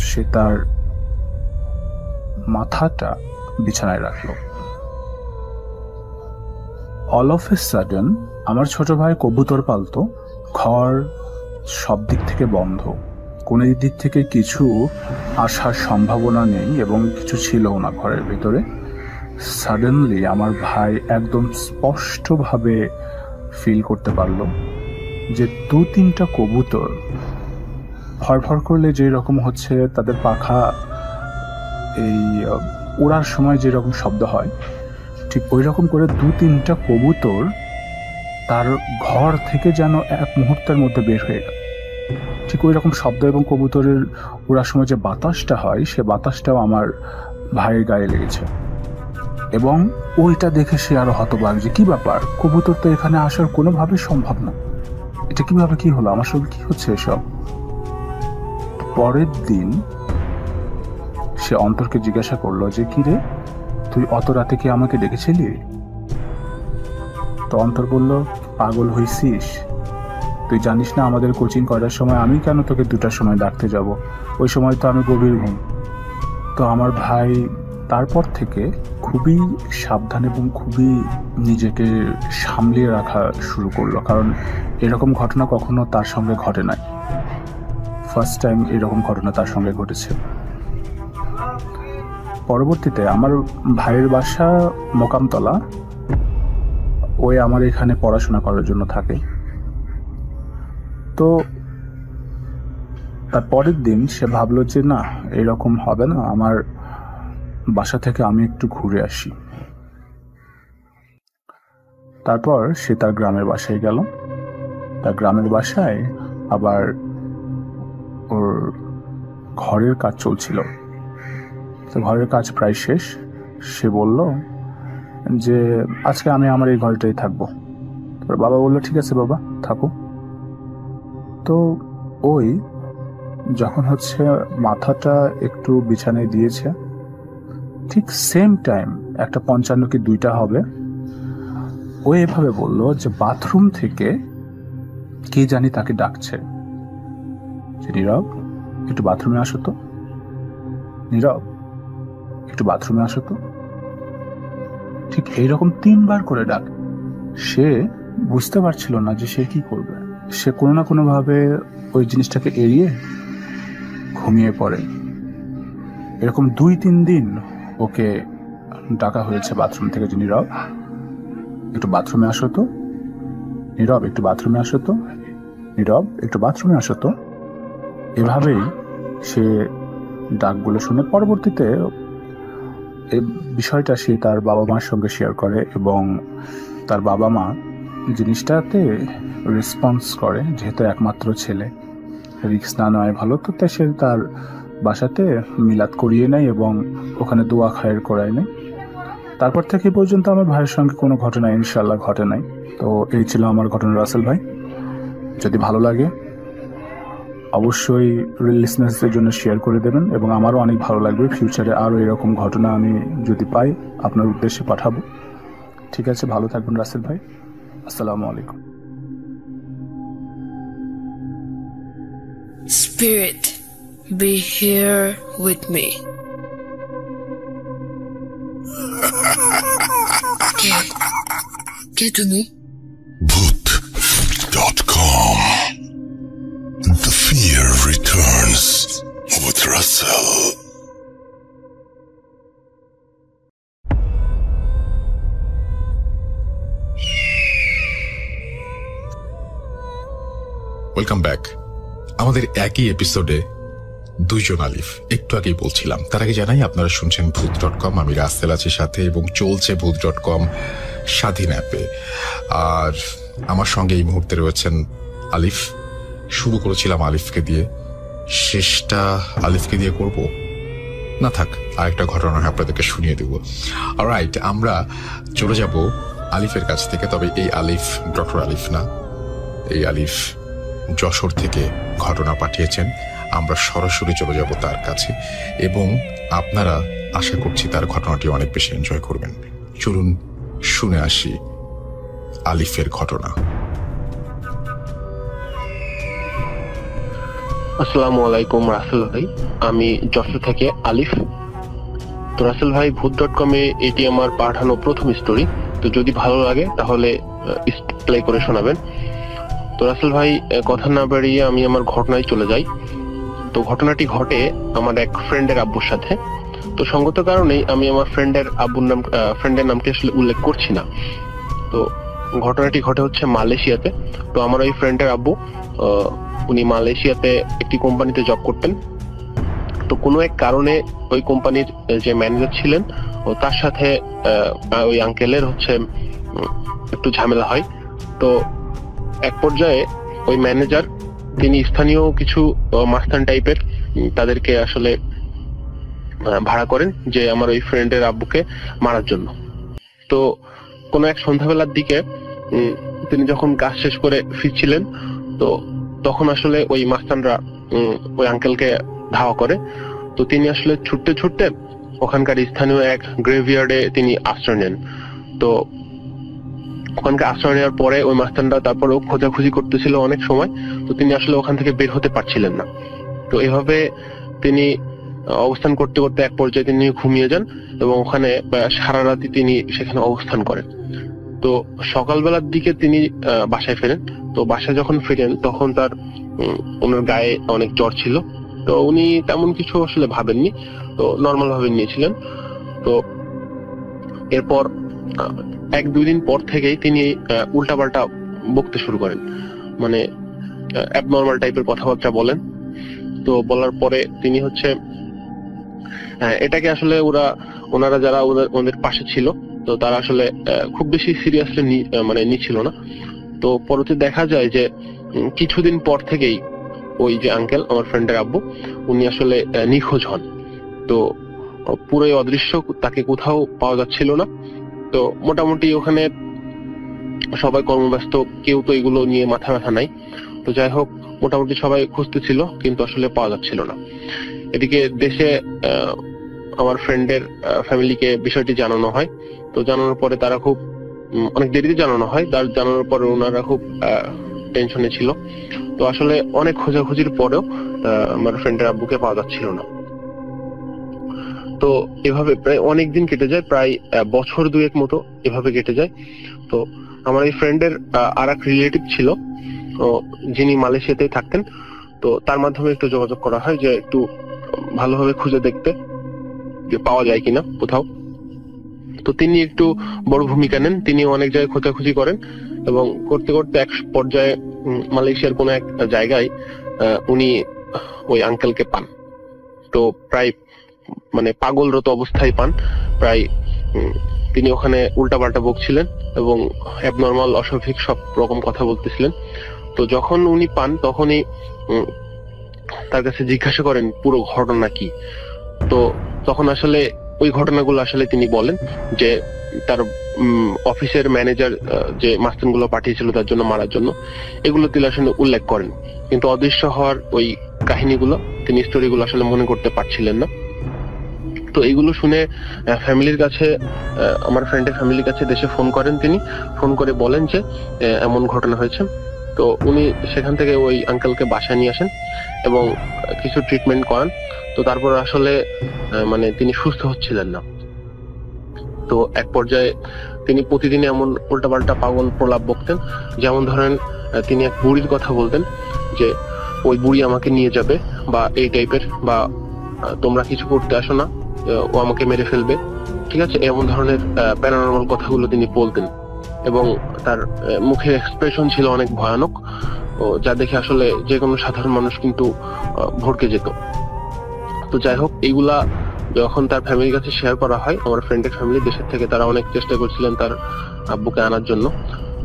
সে তার মাথাটা বিছানায় রাখলো। অল অফ এ সাডেন আমার ছোট ভাই কবুতর পালতো, ঘর সব দিক থেকে বন্ধ, কোনো দিক থেকে কিছু আসার সম্ভাবনা নেই এবং কিছু ছিলও না ঘরের ভিতরে। সাডেনলি আমার ভাই একদম স্পষ্টভাবে ফিল করতে পারলো যে 2-3টা কবুতর ফরফর করলে যে রকম হচ্ছে তাদের পাখা এই ওড়ার সময় যে রকম শব্দ হয়, ঠিক ওই রকম করে 2-3টা কবুতর তার ঘর থেকে যেন এক মুহূর্তের মধ্যে বের হয়ে গেল। ঠিক ওই রকম শব্দ এবং কবুতরের ওড়ার সময় যে বাতাসটা হয় সে বাতাসটাও আমার ভাইয়ের গায়ে লেগেছে এবং ওইটা দেখে সে আরো হতবাক যে কি ব্যাপার, কবুতর তো এখানে আসার কোনোভাবে সম্ভব না, এটা কিভাবে কি হলো, আমার সঙ্গে কি হচ্ছে এসব। পরের দিন সে অন্তরকে জিজ্ঞাসা করলো যে কি রে, তুই অত রাতে কি আমাকে ডেকেছিলি? তো অন্তর বলল, পাগল হইছিস, তুই জানিস না আমাদের কোচিং করার সময়, আমি কেন তোকে 2টার সময় ডাকতে যাব, ওই সময় তো আমি গভীর ঘুম। তো আমার ভাই তারপর থেকে খুবই সাবধান এবং খুবই নিজেকে সামলিয়ে রাখা শুরু করলো, কারণ এরকম ঘটনা কখনো তার সঙ্গে ঘটে নাই, ফার্স্ট টাইম এরকম ঘটনা তার সঙ্গে ঘটেছে। পরবর্তীতে আমার ভাইয়ের বাসা মোকামতলা, ওই আমার এখানে পড়াশোনা করার জন্য থাকে। তো তার পরের দিন সে ভাবলো যে না, এরকম হবে না, আমার বাসা থেকে আমি একটু ঘুরে আসি। তারপর সে তার গ্রামের বাসায় গেল। তার গ্রামের বাসায় আবার ওর ঘরের কাজ চলছিল, ঘরের কাজ প্রায় শেষ। সে বলল যে আজকে আমি আমার এই ঘরটাই থাকবো। বাবা বললো ঠিক আছে বাবা থাকো। তো ওই যখন হচ্ছে মাথাটা একটু বিছানায় দিয়েছে, ঠিক সেম টাইম 1:55 কি 2টা হবে, ও এভাবে বলল যে বাথরুম থেকে কে জানি তাকে ডাকছে, নীরব একটু বাথরুমে আসো তো, নীরব একটু বাথরুমে আসো তো। ঠিক এইরকম 3বার করে ডাক। সে বুঝতে পারছিল না যে সে কি করবে। সে কোনো না কোনোভাবে ওই জিনিসটাকে এড়িয়ে ঘুমিয়ে পড়ে। এরকম 2-3 দিন ওকে ডাকা হয়েছে বাথরুম থেকে, যে নীরব একটু বাথরুমে আসো তো, নীরব একটু বাথরুমে আসো তো, নীরব একটু বাথরুমে আসো তো। এভাবেই সে ডাকগুলো শুনে পরবর্তীতে এই বিষয়টা সে তার বাবা মার সঙ্গে শেয়ার করে, এবং তার বাবা মা জিনিসটাতে রেসপন্স করে। যেহেতু একমাত্র ছেলে, রিস্ক না নেওয়াই ভালো, তো তাই সে তার বাসাতে মিলাদ করিয়ে নেয় এবং ওখানে দোয়া খায়ের করায় নেয়। তারপর থেকে পর্যন্ত আমার ভাইয়ের সঙ্গে কোনো ঘটনা ইনশাল্লাহ ঘটে নাই। তো এই ছিল আমার ঘটনা রাসেল ভাই। যদি ভালো লাগে অবশ্যই লিসনার্সদের জন্য শেয়ার করে দেবেন, এবং আমারও অনেক ভালো লাগবে। ফিউচারে আরও এরকম ঘটনা আমি যদি পাই আপনার উদ্দেশ্যে পাঠাবো। ঠিক আছে, ভালো থাকবেন রাসেল ভাই। আসসালামু আলাইকুম। Spirit, be here with me. Get to me. Bhoot.com. The fear returns with Russell. Welcome back. আমাদের একই এপিসোডে দুইজন আলিফ, একটু আগেই বলছিলাম। তার আগে জানাই আপনারা শুনছেন ভূত.com, আমি রাসেল আছি সাথে, এবং চলছে ভূত.com স্বাধীন অ্যাপে। আর আমার সঙ্গে এই মুহূর্তে রয়েছেন আলিফ। শুরু করেছিলাম আলিফকে দিয়ে, শেষটা আলিফকে দিয়ে করব না, থাক, আরেকটা ঘটনা আপনাদেরকে শুনিয়ে দেব। অলরাইট, আমরা চলে যাব আলিফের কাছ থেকে। তবে এই আলিফ ডক্টর আলিফ না, এই আলিফ যশোর থেকে ঘটনা পাঠিয়েছেন। আমরা সরাসরি চলে যাব তার কাছে, এবং আপনারা আশা করছি তার ঘটনাটি অনেক বেশি এনজয় করবেন। চলুন শুনে আসি আলিফের ঘটনা। আসসালামু আলাইকুম রাসেল ভাই, আমি যশোর থেকে আলিফ। তো রাসেল ভাই, ভূত.com-এ এটি আমার পাঠানো প্রথম স্টোরি। তো যদি ভালো লাগে তাহলে প্লে করে শোনাবেন। তো রাসেল ভাই, কথা না বাড়িয়ে আমি আমার ঘটনায় চলে যাই। তো ঘটনাটি ঘটে আমার এক ফ্রেন্ডের আব্বুর সাথে। তো সঙ্গত কারণেই আমি আমার ফ্রেন্ডের নামটি আসলে উল্লেখ করছি না। তো ঘটনাটি ঘটে হচ্ছে মালয়েশিয়াতে। তো আমার ওই ফ্রেন্ডের আব্বু উনি মালয়েশিয়াতে একটি কোম্পানিতে জব করতেন। তো কোনো এক কারণে ওই কোম্পানির যে ম্যানেজার ছিলেন, ও তার সাথে ওই আঙ্কেলের হচ্ছে একটু ঝামেলা হয়। তো এক পর্যায়ে ওই ম্যানেজার, তিনি স্থানীয় কিছু মাস্তান টাইপের তাদেরকে আসলে ভাড়া করেন যে আমার ওই ফ্রেন্ডের আব্বুকে মারার জন্য। তো কোনো এক সন্ধ্যাবেলার দিকে তিনি যখন কাজ শেষ করে ফিরছিলেন, তো তখন আসলে ওই মাস্তানরা ওই আঙ্কেলকে ধাওয়া করে। তো তিনি আসলে ছুটতে ছুটতে ওখানকার স্থানীয় এক গ্রেভিয়ার্ডে তিনি আশ্রয় নেন। তো ওখানকে আশ্রয় নেওয়ার পরে ওই মাস্তানরা তারপরেও খোঁজাখুঁজি করতেছিল অনেক সময়। তো তিনি আসলে ওখান থেকে বের হতে পারছিলেন না। তো এভাবে তিনি অবস্থান করতে করতে এক পর্যায়ে তিনি ঘুমিয়ে যান, এবং ওখানে সারা রাতই তিনি সেখানে অবস্থান করেন। তো সকালবেলার দিকে তিনি বাসায় ফেরেন। তো বাসায় যখন ফিরেন তখন ওনার গায়ে অনেক জ্বর ছিল। তো উনি তেমন কিছু আসলে ভাবেননি, তো নর্মাল ভাবে নিয়েছিলেন। তো এরপর 1-2 দিন পর থেকেই তিনি উল্টাপাল্টা বকতে শুরু করেন, মানে অ্যাবনর্মাল টাইপের কথাবার্তা বলেন। তো বলার পরে তিনি হচ্ছে এটাকে আসলে ওনারা যারা ওদের পাশে ছিল, তো তারা আসলে খুব বেশি সিরিয়াসলি নিচ্ছিল না। তো পরবর্তী দেখা যায় যে কিছুদিন পর থেকেই ওই যে আঙ্কেল, আমার ফ্রেন্ডের আব্বু, উনি আসলে নিখোঁজ হন। তো পুরোই অদৃশ্য, তাকে কোথাও পাওয়া যাচ্ছিল না। তো মোটামুটি ওখানে সবাই কর্মব্যস্ত, কেউ তো এগুলো নিয়ে মাথা ব্যথা নাই। তো যাই হোক, মোটামুটি সবাই খুঁজতেছিল, কিন্তু আসলে পাওয়া যাচ্ছিল না। এদিকে দেশে আমার ফ্রেন্ডের ফ্যামিলিকে বিষয়টি জানানো হয়। তো জানানোর পরে তারা খুব অনেক দেরিতে জানানো হয়। তার জানানোর পরে ওনারা খুব টেনশনে ছিল। তো আসলে অনেক খোঁজাখুঁজির পরেও আমার ফ্রেন্ডের আব্বুকে পাওয়া যাচ্ছিল না। তো এভাবে প্রায় অনেক দিন কেটে যায়, প্রায় বছর 2 মতো এভাবে কেটে যায়। তো আমার এই ফ্রেন্ডের আর এক রিলেটিভ ছিল যিনি মালয়েশিয়াতে থাকতেন। তো তার মাধ্যমে একটু যোগাযোগ করা হয় যে একটু ভালোভাবে খুঁজে দেখতে যে পাওয়া যায় কিনা কোথাও। তো তিনি একটু বড় ভূমিকা নেন, তিনি অনেক জায়গায় খোঁজাখুঁজি করেন এবং করতে করতে এক পর্যায়ে মালয়েশিয়ার কোনো এক জায়গায় উনি ওই আঙ্কেলকে পান। তো প্রায় মানে পাগলরত অবস্থায় পান, প্রায় তিনি ওখানে উল্টাপাল্টা বকছিলেন এবং অ্যাবনর্মাল অস্বাভাবিক সব রকম কথা বলতেছিলেন। তো যখন উনি পান তখনই তার কাছে জিজ্ঞাসা করেন পুরো ঘটনা কি। তো তখন আসলে ওই ঘটনাগুলো আসলে তিনি বলেন যে তার অফিসের ম্যানেজার যে মাস্তানগুলো পাঠিয়েছিল তার জন্য মারার জন্য, এগুলো তিনি আসলে উল্লেখ করেন, কিন্তু অদৃশ্য হওয়ার ওই কাহিনীগুলো তিনি স্টোরিগুলো আসলে মনে করতে পারছিলেন না। তো এইগুলো শুনে ফ্যামিলির কাছে, আমার ফ্রেন্ডের ফ্যামিলির কাছে দেশে ফোন করেন, তিনি ফোন করে বলেন যে এমন ঘটনা হয়েছে। তো উনি সেখান থেকে ওই আঙ্কেলকে বাসায় নিয়ে আসেন এবং কিছু ট্রিটমেন্ট করান। তো তারপর আসলে মানে তিনি সুস্থ হচ্ছিলেন না। তো এক পর্যায়ে তিনি প্রতিদিন এমন উল্টাপাল্টা পাগল প্রলাপ বকতেন, যেমন ধরেন তিনি এক বুড়ির কথা বলতেন যে ওই বুড়ি আমাকে নিয়ে যাবে বা এই টাইপের, বা তোমরা কিছু করতে আসো না, ও আমাকে মেরে ফেলবে, ঠিক আছে, এমন ধরনের প্যারানর্মাল কথাগুলো তিনি বলতেন এবং তার মুখের এক্সপ্রেশন ছিল অনেক ভয়ানক, যা দেখে আসলে যে কোনো সাধারণ মানুষ কিন্তু ভড়কে যেত। তো যাই হোক, এইগুলা যখন তার ফ্যামিলির কাছে শেয়ার করা হয়, আমার ফ্রেন্ডের ফ্যামিলি দেশের থেকে তারা অনেক চেষ্টা করছিলেন তার আব্বুকে আনার জন্য।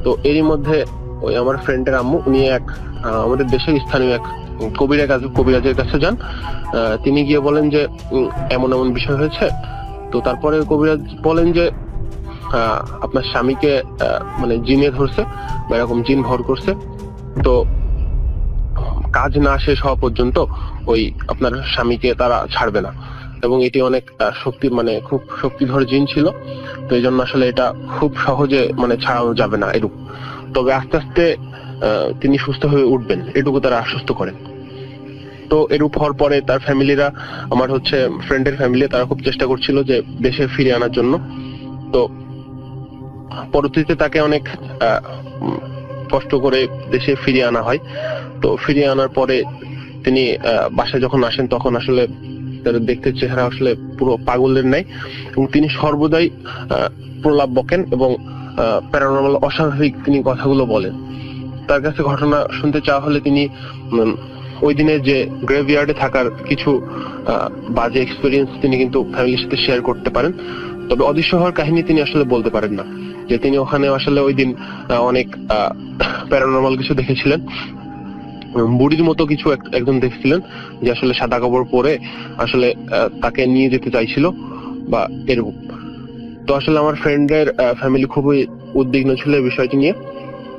তো এরই মধ্যে ওই আমার ফ্রেন্ডের আম্মু উনি এক আমাদের দেশের স্থানীয় এক কবিরাজের কাছে যান। তিনি গিয়ে বলেন যে এমন এমন বিষয় হয়েছে। তো তারপরে কবিরাজ বলেন যে আপনার স্বামীকে মানে জিনে ধরছে বা এরকম জিন ভর করছে। তো কাজ না শেষ হওয়া পর্যন্ত ওই আপনার স্বামীকে তারা ছাড়বে না, এবং এটি অনেক মানে খুব শক্তিধর জিন ছিল। তো এই জন্য আসলে এটা খুব সহজে মানে ছাড়ানো যাবে না এরূপ, তবে আস্তে আস্তে তিনি সুস্থ হয়ে উঠবেন, এটুকু তারা আশ্বস্ত করেন। তো এরূপ হওয়ার পরে তার ফ্যামিলিরা, আমার হচ্ছে ফ্রেন্ডের ফ্যামিলি, তারা খুব চেষ্টা করছিল যে দেশে ফিরে আনার জন্য। তো পরবর্তীতে তাকে অনেক কষ্ট করে দেশে ফিরিয়ে আনা হয়। তো ফিরিয়ে আনার পরে তিনি বাসায় যখন আসেন তখন আসলে তার দেখতে চেহারা আসলে পুরো পাগলের নাই, এবং তিনি সর্বদাই প্রলাপ বকেন এবং প্যারানর্মাল অস্বাভাবিক তিনি কথাগুলো বলেন। তার কাছে ঘটনা শুনতে চাওয়া হলে তিনি ওই দিনে যে গ্রেভইয়ার্ডে থাকার কিছু বাজে এক্সপিরিয়েন্স তিনি কিন্তু ফ্যামিলির সাথে শেয়ার করতে পারেন, তবে অদৃশ্য হওয়ার কাহিনী তিনি আসলে বলতে পারেন না, যে তিনি ওখানে আসলে ওই দিন অনেক প্যারানর্মাল কিছু দেখেছিলেন। বুড়ির মতো কিছু একজন দেখছিলেন যে আসলে সাদা কাপড় পরে আসলে তাকে নিয়ে যেতে চাইছিল বা এরকম। তো আসলে আমার ফ্রেন্ডের ফ্যামিলি খুবই উদ্বিগ্ন ছিল এই বিষয়টি নিয়ে।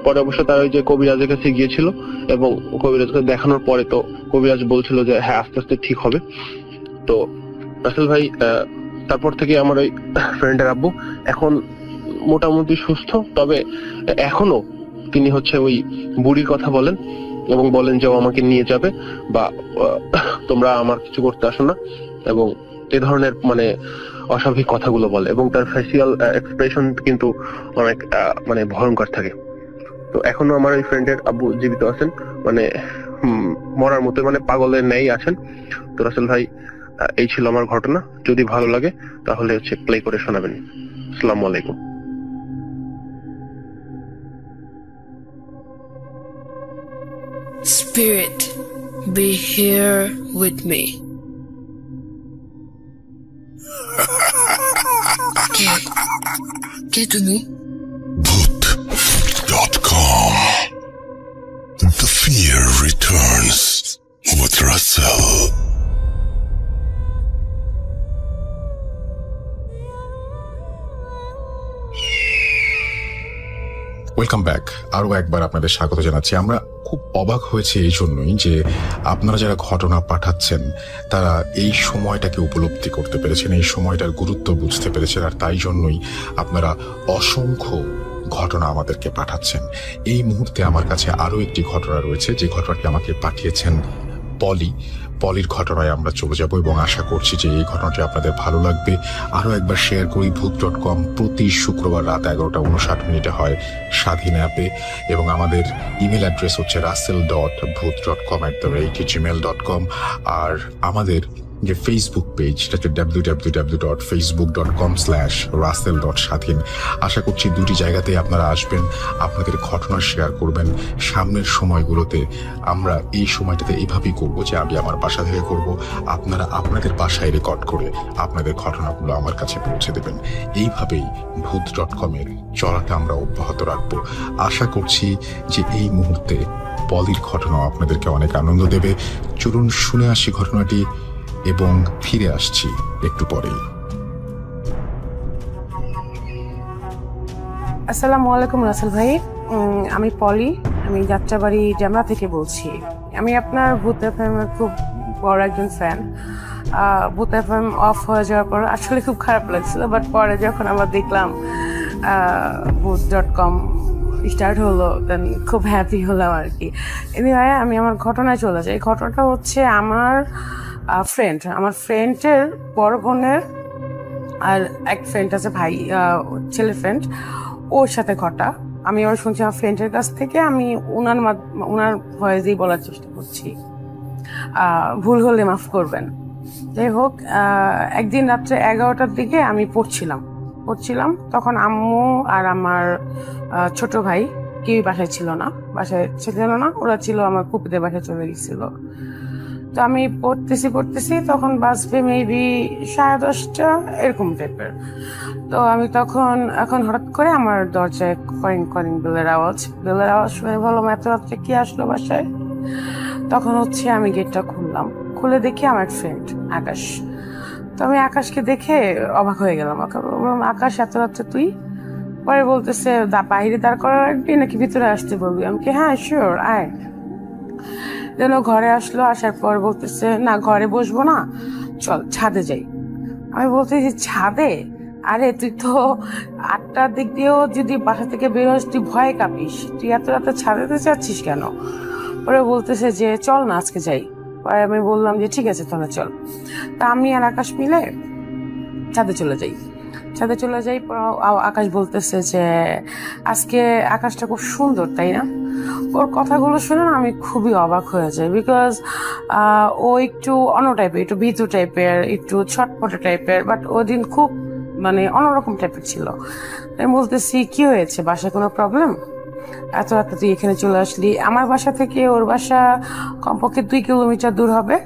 পরে অবশ্য তারা ওই যে কবিরাজের কাছে গিয়েছিল এবং কবিরাজকে দেখানোর পরে তো কবিরাজ বলছিল যে হ্যাঁ আস্তে আস্তে ঠিক হবে। তো রাসেল ভাই, তারপর থেকে আমার ওই ফ্রেন্ডের আব্বু এখন মোটামুটি সুস্থ, তবে এখনো তিনি হচ্ছে ওই বুড়ির কথা বলেন এবং বলেন যে ও আমাকে নিয়ে যাবে বা তোমরা আমার কিছু করতে আসো না, এবং এ ধরনের মানে অস্বাভাবিক কথাগুলো বলে, এবং তার ফেসিয়াল এক্সপ্রেশন কিন্তু অনেক মানে ভয়ঙ্কর থাকে। তো এখনো আমার ওই ফ্রেন্ডের আব্বু জীবিত আছেন, মানে মরার মতো, মানে পাগলের ন্যায় আছেন। তো রাসেল ভাই, এই ছিল আমার ঘটনা। যদি ভালো লাগে তাহলে হচ্ছে প্লে করে শোনাবেন। আসসালামু আলাইকুম। Spirit, be here with me. Get to me. Bhoot.com. The fear returns with Russell. Welcome back. আরো একবার আপনাদের স্বাগত জানাচ্ছি। আমরা খুব অবাক হয়েছে এই জন্যই যে আপনারা যারা ঘটনা পাঠাচ্ছেন তারা এই সময়টাকে উপলব্ধি করতে পেরেছেন, এই সময়টার গুরুত্ব বুঝতে পেরেছেন, আর তাই জন্যই আপনারা অসংখ্য ঘটনা আমাদেরকে পাঠাচ্ছেন। এই মুহূর্তে আমার কাছে আরো একটি ঘটনা রয়েছে, যে ঘটনাটি আমাকে পাঠিয়েছেন পলির ঘটনায় আমরা চলে যাব এবং আশা করছি যে এই ঘটনাটি আপনাদের ভালো লাগবে। আরও একবার শেয়ার করি, ভূত.com প্রতি শুক্রবার রাত 11:59 হয় স্বাধীন অ্যাপে, এবং আমাদের ইমেল অ্যাড্রেস হচ্ছে russell.booth.com@gmail.com। আর আমাদের যে ফেসবুক পেজ সেটা হচ্ছে www.facebook.com/russell.স্বাধীন। আশা করছি দুটি জায়গাতেই আপনারা আসবেন, আপনাদের ঘটনা শেয়ার করবেন। সামনের সময়গুলোতে আমরা এই সময়টাতে এইভাবেই করব যে আমি আমার বাসা থেকে করব, আপনারা আপনাদের বাসায় রেকর্ড করে আপনাদের ঘটনাগুলো আমার কাছে পৌঁছে দেবেন। এইভাবেই ভূত.com-এর চলাটা আমরা অব্যাহত রাখবো। আশা করছি যে এই মুহূর্তে পলির ঘটনা আপনাদেরকে অনেক আনন্দ দেবে। চলুন শুনে আসি ঘটনাটি এবং ফিরে আসছি একটু পরেই। আসসালামু আলাইকুম রাসেল ভাই, আমি পলি, আমি যাত্রাবাড়ি জামরা থেকে বলছি। আমি আপনার ভূত এফএম এর খুব বড় একজন ফ্যান। ভূত এফএম অফ হয়ে যাওয়ার পর আসলে খুব খারাপ লাগছিল, বাট পরে যখন আমরা দেখলাম ভূত.com স্টার্ট হলো, দেন খুব হ্যাপি হলাম আর কি। এনিওয়ে, আমি আমার ঘটনায় চলে যাই। ঘটনাটা হচ্ছে আমার ফ্রেন্ডের বড় বোনের আর এক ফ্রেন্ড আছে, ভাই ছেলে ফ্রেন্ড, ওর সাথে ঘটা। আমি আবার শুনছি আমার ফ্রেন্ডের কাছ থেকে, আমি ওনার ভয়েসেই বলার চেষ্টা করছি, ভুল হলে মাফ করবেন। যাই হোক, একদিন রাত্রে 11টার দিকে আমি পড়ছিলাম, তখন আম্মু আর আমার ছোট ভাই কেউই বাসায় ছিল না, ওরা ছিল আমার ফুপিদের বাসায় চলে গেছিল। তো আমি পড়তেছি, তখন বাজবে মেবি 10:30 এরকম টাইপের। তো আমি এখন হঠাৎ করে আমার দরজায় করিং বেলের আওয়াজ শুনে বললাম এত রাত্রে কি আসলো বাসায়। তখন হচ্ছে আমি গেটটা খুলে দেখি আমার ফ্রেন্ড আকাশ। তো আমি আকাশকে দেখে অবাক হয়ে গেলাম। আকাশ, এত রাত্রে তুই? পরে বলতেছে বাইরে দাঁড় করা রাখবি নাকি ভিতরে আসতে বলবি? আমি কি হ্যাঁ শিওর আয়। যেন ঘরে আসলো, আসার পর বলতেছে না ঘরে বসবো না, চল ছাদে যাই। আমি বলতেছি ছাদে? আরে তুই তো 8টার দিক দিয়েও যদি বাসা থেকে বেরোস তুই ভয়ে কাঁপিস, তুই এত রাতে ছাদেতে যাচ্ছিস কেন? পরে বলতেছে যে চল না আজকে যাই। পরে আমি বললাম যে ঠিক আছে তাহলে চল। তা আমি আর আকাশ মিলে ছাদে চলে যাই। আকাশ বলতেছে যে আজকে আকাশটা খুব সুন্দর, তাই না? ওর কথাগুলো শুনে না আমি খুবই অবাক হয়ে যাই, বিকজ ও একটু অন্য টাইপের, একটু ভীতু টাইপের, একটু ছটপটে টাইপের, বাট ওদিন খুব অন্যরকম টাইপের ছিল। আমি বলতেছি কি হয়েছে, বাসায় কোনো প্রবলেম? এত রাতে তুই এখানে চলে আসলি? আমার বাসা থেকে ওর বাসা কমপক্ষে 2 কিলোমিটার দূর হবে।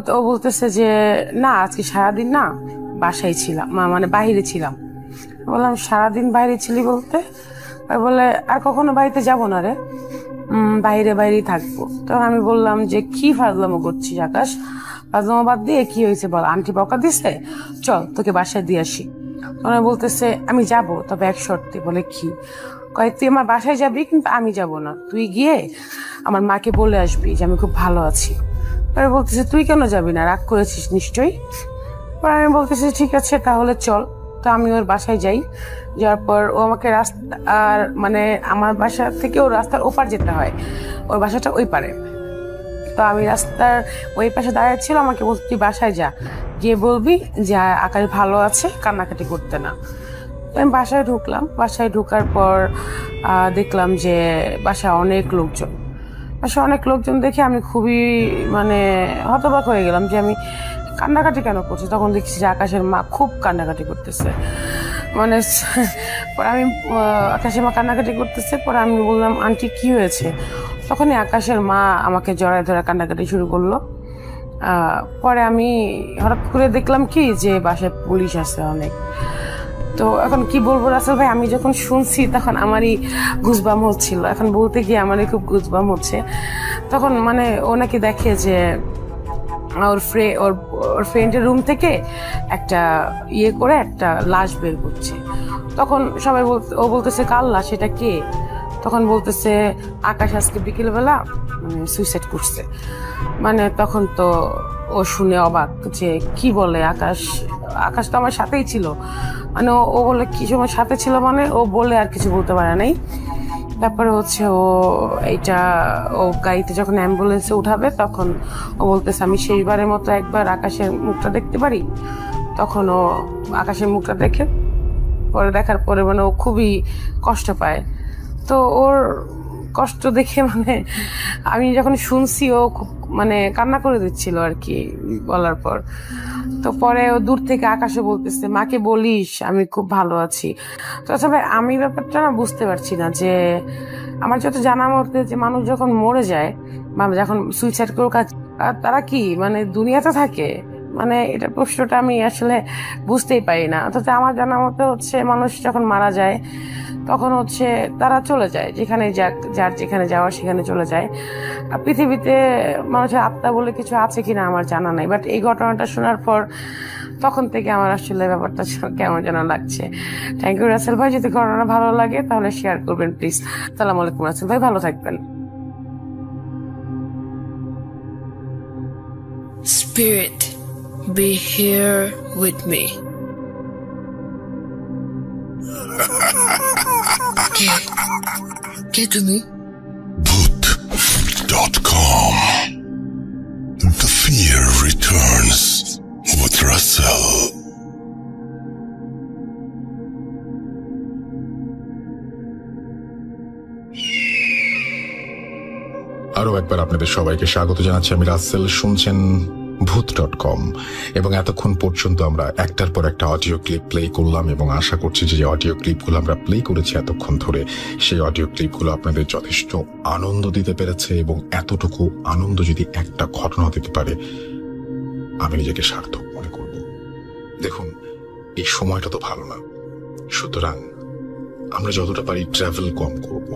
তো ও বলতেছে যে না আজকে সারাদিন না বাসায় ছিলাম, বাইরে ছিলাম। বললাম সারাদিন বাইরে ছিলি বলতে? বলে আর কখনো বাড়িতে যাব না রে, বাইরেই থাকবো। তখন আমি বললাম যে কি ফাজলামো করছিস আকাশ, ফাজলামো বাদ দিয়ে কি হয়েছে বল, আন্টি বকা দিছে, চল তোকে বাসায় দিয়ে আসি। তখন বলতেছে আমি যাব, তবে এক শর্তে। বলে কি? তুই আমার বাসায় যাবি কিন্তু আমি যাব না, তুই গিয়ে আমার মাকে বলে আসবি যে আমি খুব ভালো আছি। পরে বলতেছে তুই কেন যাবি না, রাগ করেছিস নিশ্চয়ই? পরে আমি বলতেছি ঠিক আছে তাহলে চল। তো আমি ওর বাসায় যাই, যাওয়ার পর ও আমাকে আর আমার বাসা থেকে ওর রাস্তার ওপার যেতে হয়, ওর বাসাটা ওই পারে। তো আমি রাস্তার ওই পাশে দাঁড়িয়ে ছিল, আমাকে বলতে তুই বাসায় যা, গিয়ে বলবি যে আকাশ ভালো আছে, কান্নাকাটি করতে না। আমি বাসায় ঢুকলাম। বাসায় ঢুকার পর দেখলাম যে বাসায় অনেক লোকজন দেখে আমি খুবই হতবাক হয়ে গেলাম যে আমি কান্নাকাটি কেন করছি। তখন দেখছি যে আকাশের মা খুব কান্নাকাটি করতেছে, পরে আমি আকাশের মা কান্নাকাটি করতেছে। পরে আমি বললাম আন্টি কি হয়েছে? তখনই আকাশের মা আমাকে জড়ায় ধরে কান্নাকাটি শুরু করলো। পরে আমি হঠাৎ করে দেখলাম কি যে বাসায় পুলিশ আছে অনেক। তো এখন কি বলবো রাসেল ভাই, আমি যখন শুনছি তখন আমারই গুজবাম হচ্ছিল, এখন বলতে গিয়ে আমারই খুব গুজবাম হচ্ছে। তখন ও নাকি দেখে যে ওর ফ্রেন্ডের রুম থেকে একটা একটা লাশ বের করছে। তখন সবাই ও বলতেছে কার লাশ, এটা কে? তখন বলতেছে আকাশ আজকে বিকেলবেলা সুইসাইড করছে। তখন তো ও শুনে অবাক যে কি বলে, আকাশ তো আমার সাথেই ছিল, ও বলে কি সময় সাথে ছিল ও বলে আর কিছু বলতে পারে নাই। তারপরে হচ্ছে ও এইটা ও গাড়িতে যখন অ্যাম্বুলেন্সে উঠাবে তখন ও বলতেছে আমি শেষবারের মতো একবার আকাশের মুখটা দেখতে পারি। তখন ও আকাশের মুখটা দেখে পরে দেখার পরে মানে ও খুবই কষ্ট পায়। তো ওর কষ্ট দেখে মানে আমি যখন শুনছি ও খুব মানে কান্না করে দিচ্ছিল আর কি বলার পর। তো পরে ও দূর থেকে আকাশে বলতেছে মাকে বলিস আমি খুব ভালো আছি। তো আসলে আমি ব্যাপারটা না বুঝতে পারছি না যে আমার যত জানা মতে যে মানুষ যখন মরে যায় বা যখন সুইসাইড করে তারা কি মানে দুনিয়াতে থাকে, মানে এটা প্রশ্নটা আমি আসলে বুঝতেই পারি না। অথচ আমার জানা মতে হচ্ছে মানুষ যখন মারা যায় তখন হচ্ছে তারা চলে যায় যেখানে যার যেখানে যাওয়ার সেখানে চলে যায়। আর পৃথিবীতে মানুষের আত্মা বলে কিছু আছে কিনা আমার জানা নাই, বাট এই ঘটনাটা শোনার পর তখন থেকে আমার আসলে ব্যাপারটা কেমন যেন লাগছে। থ্যাংক ইউ রাসেল ভাই, যদি ঘটনা ভালো লাগে তাহলে শেয়ার করবেন প্লিজ। আসসালামু আলাইকুম রাসেল ভাই, ভালো থাকবেন। Spirit, be here with me. কে তুমি? Bhoot.com. The fear returns with Russell. আরো একবার আপনাদের সবাইকে স্বাগত জানাচ্ছি, আমি রাসেল। শুনছেন ভূত.com এবং এতক্ষণ পর্যন্ত আমরা একটার পর একটা অডিও ক্লিপ প্লে করলাম এবং আশা করছি যে অডিও ক্লিপগুলো আমরা প্লে করেছি এতক্ষণ ধরে সেই অডিও ক্লিপগুলো আপনাদের যথেষ্ট আনন্দ দিতে পেরেছে। এবং এতটুকু আনন্দ যদি একটা ঘটনা দিতে পারে আমি নিজেকে সার্থক মনে করব। দেখুন, এই সময়টা তো ভালো না, সুতরাং আমরা যতটা পারি ট্রাভেল কম করব।